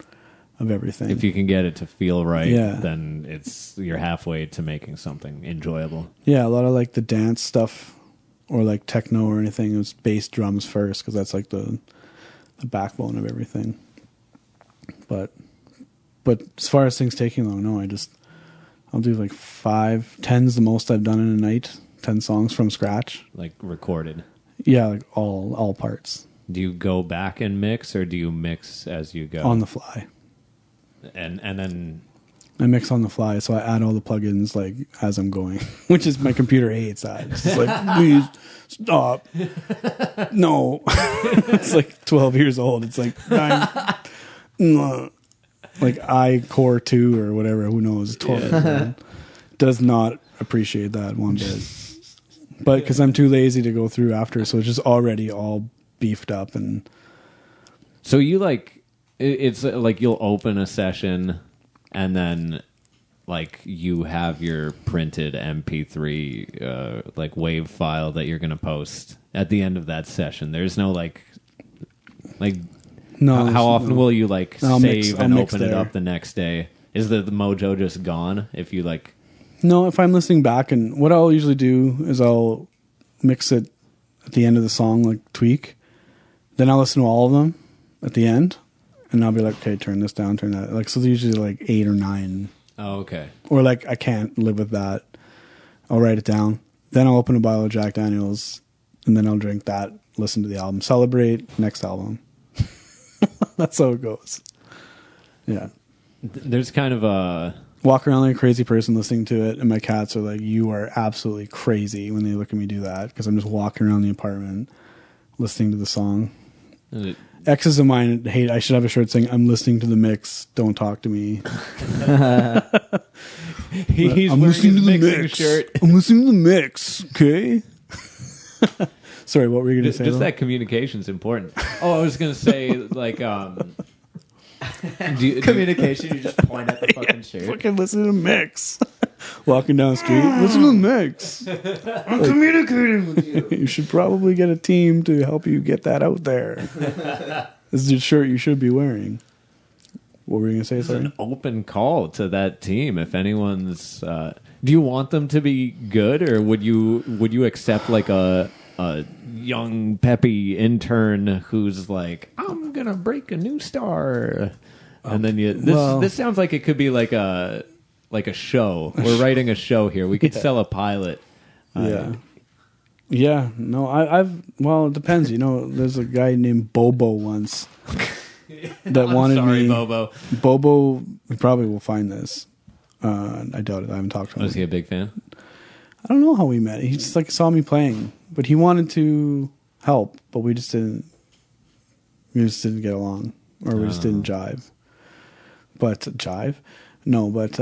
of everything. If you can get it to feel right, Yeah. then you're halfway to making something enjoyable. Yeah, a lot of like the dance stuff or like techno or anything, it was bass drums first because that's like the backbone of everything. But as far as things taking long, no, I'll do like 5, 10's the most I've done in a night. 10 songs from scratch. Like recorded. Yeah, like all parts. Do you go back and mix, or do you mix as you go? On the fly. And then I mix on the fly, so I add all the plugins like as I'm going, which is my computer hates that. It's just like, please stop. No. It's like 12 years old. It's like, like I Core 2 or whatever, who knows, 12 years old. Does not appreciate that one bit. But because I'm too lazy to go through after, so it's just already all beefed up. And so you like, it's like you'll open a session and then like you have your printed MP3 like wave file that you're going to post at the end of that session. There's no like no. How often will you like I'll save and mix open it there. up the next day? Is the mojo just gone if you like? No, if I'm listening back, and what I'll usually do is I'll mix it at the end of the song, like tweak. Then I'll listen to all of them at the end, and I'll be like, okay, turn this down, turn that. Like, so they're usually like 8 or 9. Oh, okay. Or like, I can't live with that. I'll write it down. Then I'll open a bottle of Jack Daniels, and then I'll drink that, listen to the album, celebrate, next album. That's how it goes. Yeah. There's kind of a... Walk around like a crazy person listening to it, and my cats are like, you are absolutely crazy when they look at me do that, because I'm just walking around the apartment listening to the song. Exes of mine hate, I should have a shirt saying, I'm listening to the mix, don't talk to me. He's I'm wearing listening his to the mixing mix. shirt. I'm listening to the mix, okay? Sorry, what were you going to say? Just though? that communication's important. Oh, I was going to say, like, Communication, you just point at the fucking shirt. Fucking listen to the mix. Walking down the street, listen to the mix. I'm communicating with you. You should probably get a team to help you get that out there. This is the shirt you should be wearing. What were you going to say, It's an sorry? open call to that team. If anyone's, do you want them to be good, or would you accept like a young peppy intern who's like, I'm gonna break a new star, and then this sounds like it could be like a show. We're writing a show here. We could sell a pilot. Yeah. No, well, it depends. You know, there's a guy named Bobo once that wanted sorry, me. Bobo. Bobo, we probably will find this. I doubt it. I haven't talked to him. Was he a big fan? I don't know how we met. He just like saw me playing, but he wanted to help, but we just didn't get along, or we just didn't jive. But gel. But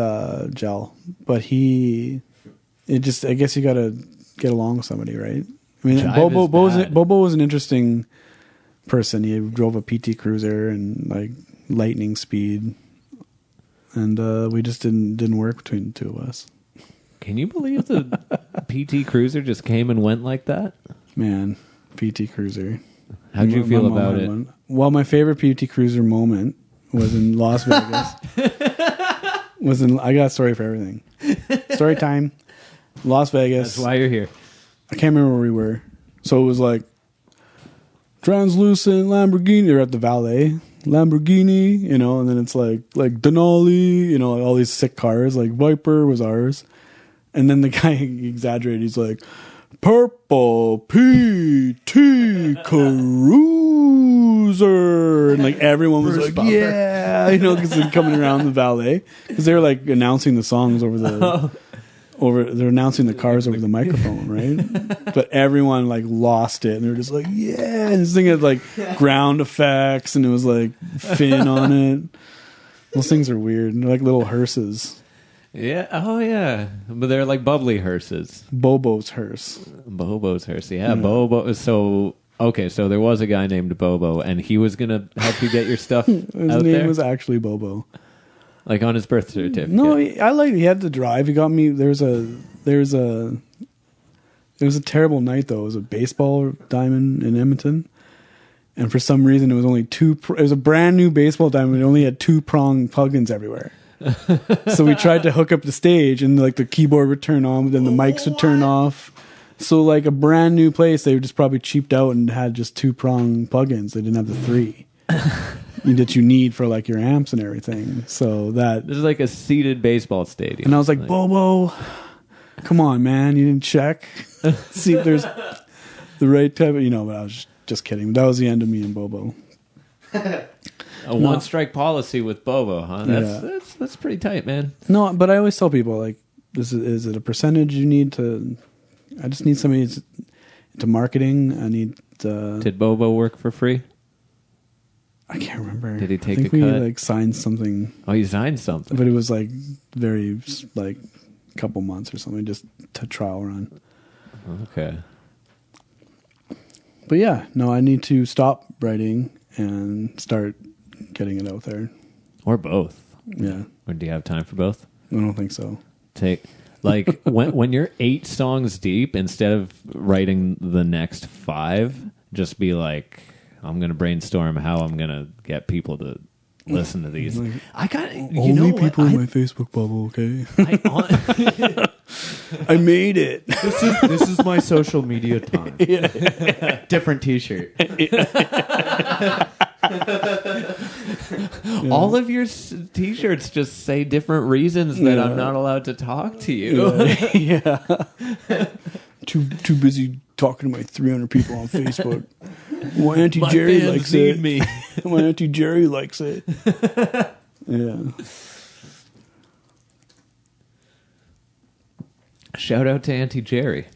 I guess you got to get along with somebody, right? I mean, Jive Bobo was an interesting person. He drove a PT Cruiser and like lightning speed, and we just didn't work between the two of us. Can you believe the PT Cruiser just came and went like that? Man, PT Cruiser. How'd you feel about it? Well, my favorite PT Cruiser moment was in Las Vegas. I got a story for everything. Story time. Las Vegas. That's why you're here. I can't remember where we were. So it was like translucent Lamborghini. They're at the valet. Lamborghini, you know, and then it's like Denali, you know, all these sick cars. Like Viper was ours. And then the guy exaggerated. He's like, purple PT Cruiser. And like everyone was like, yeah, you know, because they're coming around the valet. Because they were like announcing the songs they're announcing the cars over the microphone, right? But everyone like lost it. And they were just like, yeah. And this thing had like ground effects and it was like fin on it. Those things are weird. They're like little hearses. Yeah. Oh, yeah. But they're like bubbly hearses. Bobo's hearse. Bobo's hearse. Yeah, Bobo. So, okay, so there was a guy named Bobo, and he was going to help you get your stuff His out name there? was actually Bobo. Like on his birth certificate? No, he had to drive. He got me. It was a terrible night though. It was a baseball diamond in Edmonton, and for some reason it was only it was a brand new baseball diamond. It only had 2-prong plugins everywhere. So we tried to hook up the stage, and like the keyboard would turn on, but then the mics would turn off. So like a brand new place, they just probably cheaped out and had just 2-prong plugins. They didn't have the 3. that you need for like your amps and everything. So that, This is like a seated baseball stadium. and I was like, Bobo, come on, man, you didn't check, see if there's the right type of, but I was just kidding. That was the end of me and Bobo. A one-strike policy with Bobo, huh? That's pretty tight, man. No, but I always tell people, like, is it a percentage you need to? I just need somebody to marketing. I need. Did Bobo work for free? I can't remember. Did he take I think a we cut? like signed something, Oh, he signed something. but it was like very like couple months or something, just to trial run. Okay. But yeah, no, I need to stop writing and start getting it out there. Or both. Yeah, Or do you have time for both? I don't think so. Take like when you're 8 songs deep, instead of writing the next 5, just be like, I'm gonna brainstorm how I'm gonna get people to listen to these. Like, I got you only know what? people in my Facebook bubble, okay? I made it. This is my social media time. Different T-shirt. All of your T-shirts just say different reasons that I'm not allowed to talk to you. Yeah. Too busy talking to my 300 people on Facebook. My Auntie My Jerry fans likes need it. me. My Auntie Jerry likes it. Yeah. Shout out to Auntie Jerry.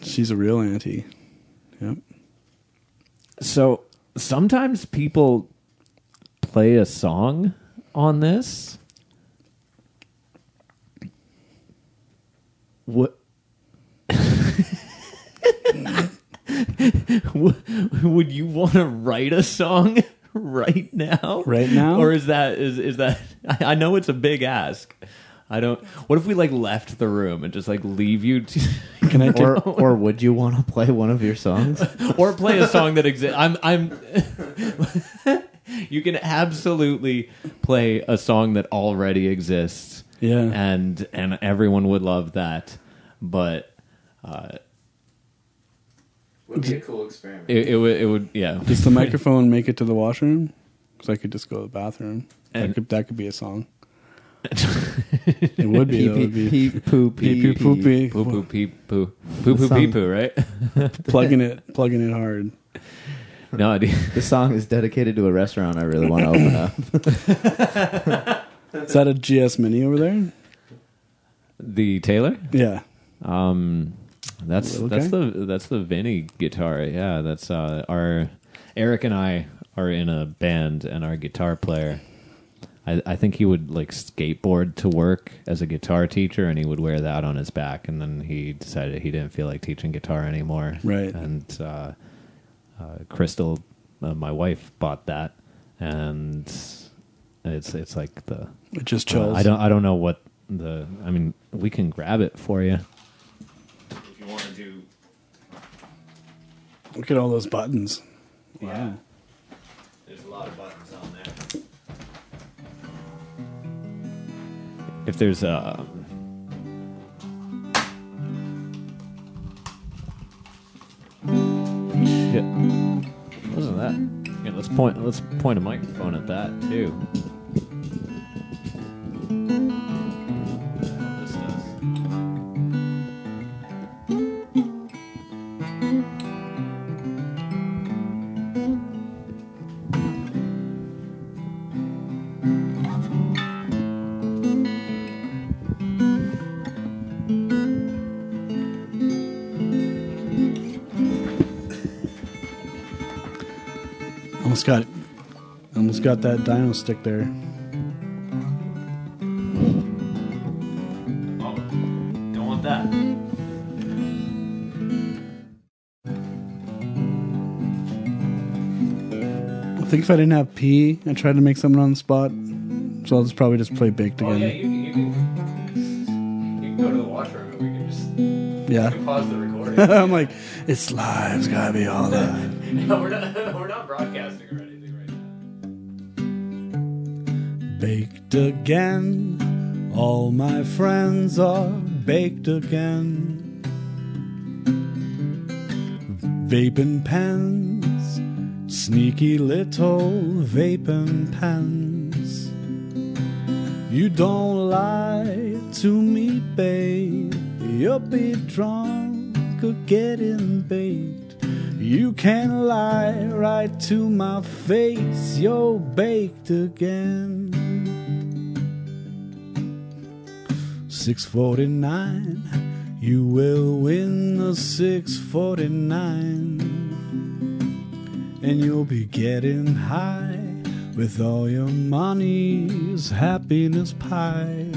She's a real auntie. Yep. So sometimes people play a song on this. What? Would you want to write a song right now? Right now? Or is that? I know it's a big ask. I don't. What if we like left the room and just like leave you? Can I take, Or would you want to play one of your songs? or play a song that exists? I'm. You can absolutely play a song that already exists. Yeah. And everyone would love that, but Would be a cool experiment. it would yeah. does the microphone make it to the washroom? Because I could just go to the bathroom. And- That could be a song. It would be. That would be Pee poo pee poo pee. Poo poo pee poo poo poo pee poo, right? Plugging it hard. No, dude. This song is dedicated to a restaurant I really want to open up. Is that a GS Mini over there? The Taylor. Yeah. That's the Vinny guitar. Yeah, that's our Eric and I are in a band, and our guitar player. I think he would like skateboard to work as a guitar teacher, and he would wear that on his back. And then he decided he didn't feel like teaching guitar anymore. Right. And Crystal, my wife, bought that, and it's like the. It just chills. I don't know what the. I mean, we can grab it for you if you want to do. Look at all those buttons. Yeah. Wow. There's a lot of buttons on there. If there's a shit, wasn't that? Yeah, let's point a microphone at that too. This does. Almost got that dyno stick there. Oh, don't want that. I think if I didn't have P, I tried to make something on the spot. So I'll just probably just play Baked Oh again. yeah, you can go to the washroom and we can just Yeah. pause the recording. I'm like, it's live. It's gotta be all live. No, we're not broadcasting or anything right now. Baked again. All my friends are baked again. Vaping pens, sneaky little vaping pens. You don't lie to me, babe. You'll be drunk or getting baked. You can lie right to my face. You're baked again. 649, you will win the 649, and you'll be getting high with all your money's happiness pie.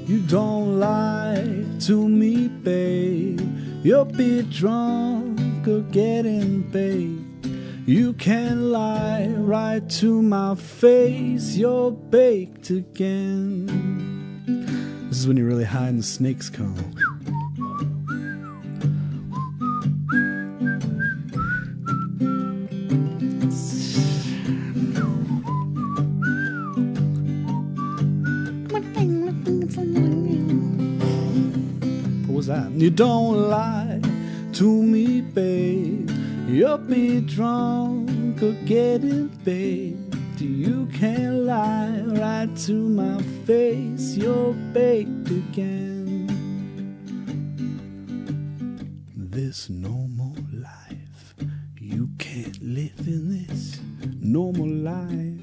You don't lie to me, babe. You'll be drunk or getting baked. You can lie right to my face. You're baked again. This is when you're really high and the snakes come. What was that? You don't lie to me, babe. You'll be drunk or getting baked. You can't lie right to my face. You're baked again. This normal life, you can't live in this normal life.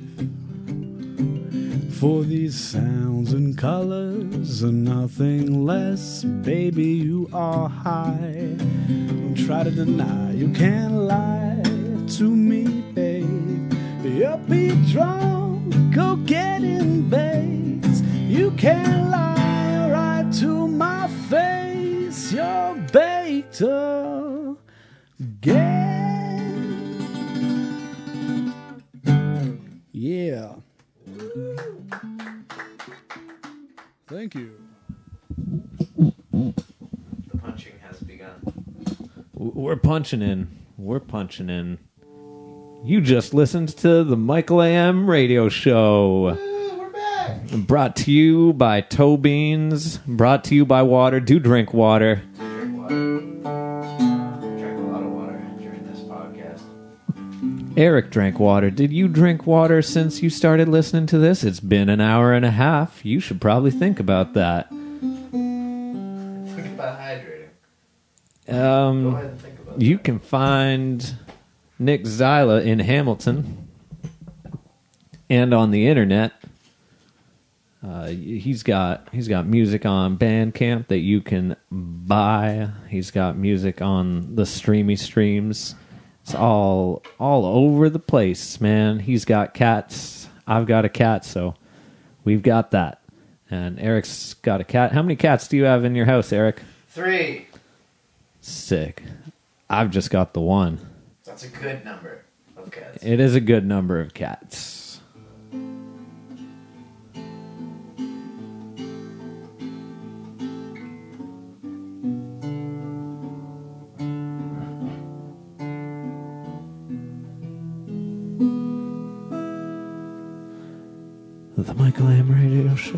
For these sounds and colors are nothing less. Baby, you are high. Don't try to deny. You can't lie to me, babe. You'll be drunk, go getting baked. You can't lie right to my face. You're baked again. Yeah. Thank you. The punching has begun. We're punching in. We're punching in. You just listened to the Michael AM radio show. We're back. Brought to you by Toe Beans. Brought to you by water. Do drink water. Drink water. Drank a lot of water during this podcast. Eric drank water. Did you drink water since you started listening to this? It's been an hour and a half. You should probably think about that. Think about hydrating. Go ahead and think about You that. can find Nick Zyla in Hamilton and on the internet. He's got music on Bandcamp that you can buy. He's got music on the streamy streams. It's all over the place, man. He's got cats. I've got a cat, so we've got that. And Eric's got a cat. How many cats do you have in your house, Eric? 3. Sick. I've just got the one. That's a good number of cats. It is a good number of cats. The Michael Am Radio Show.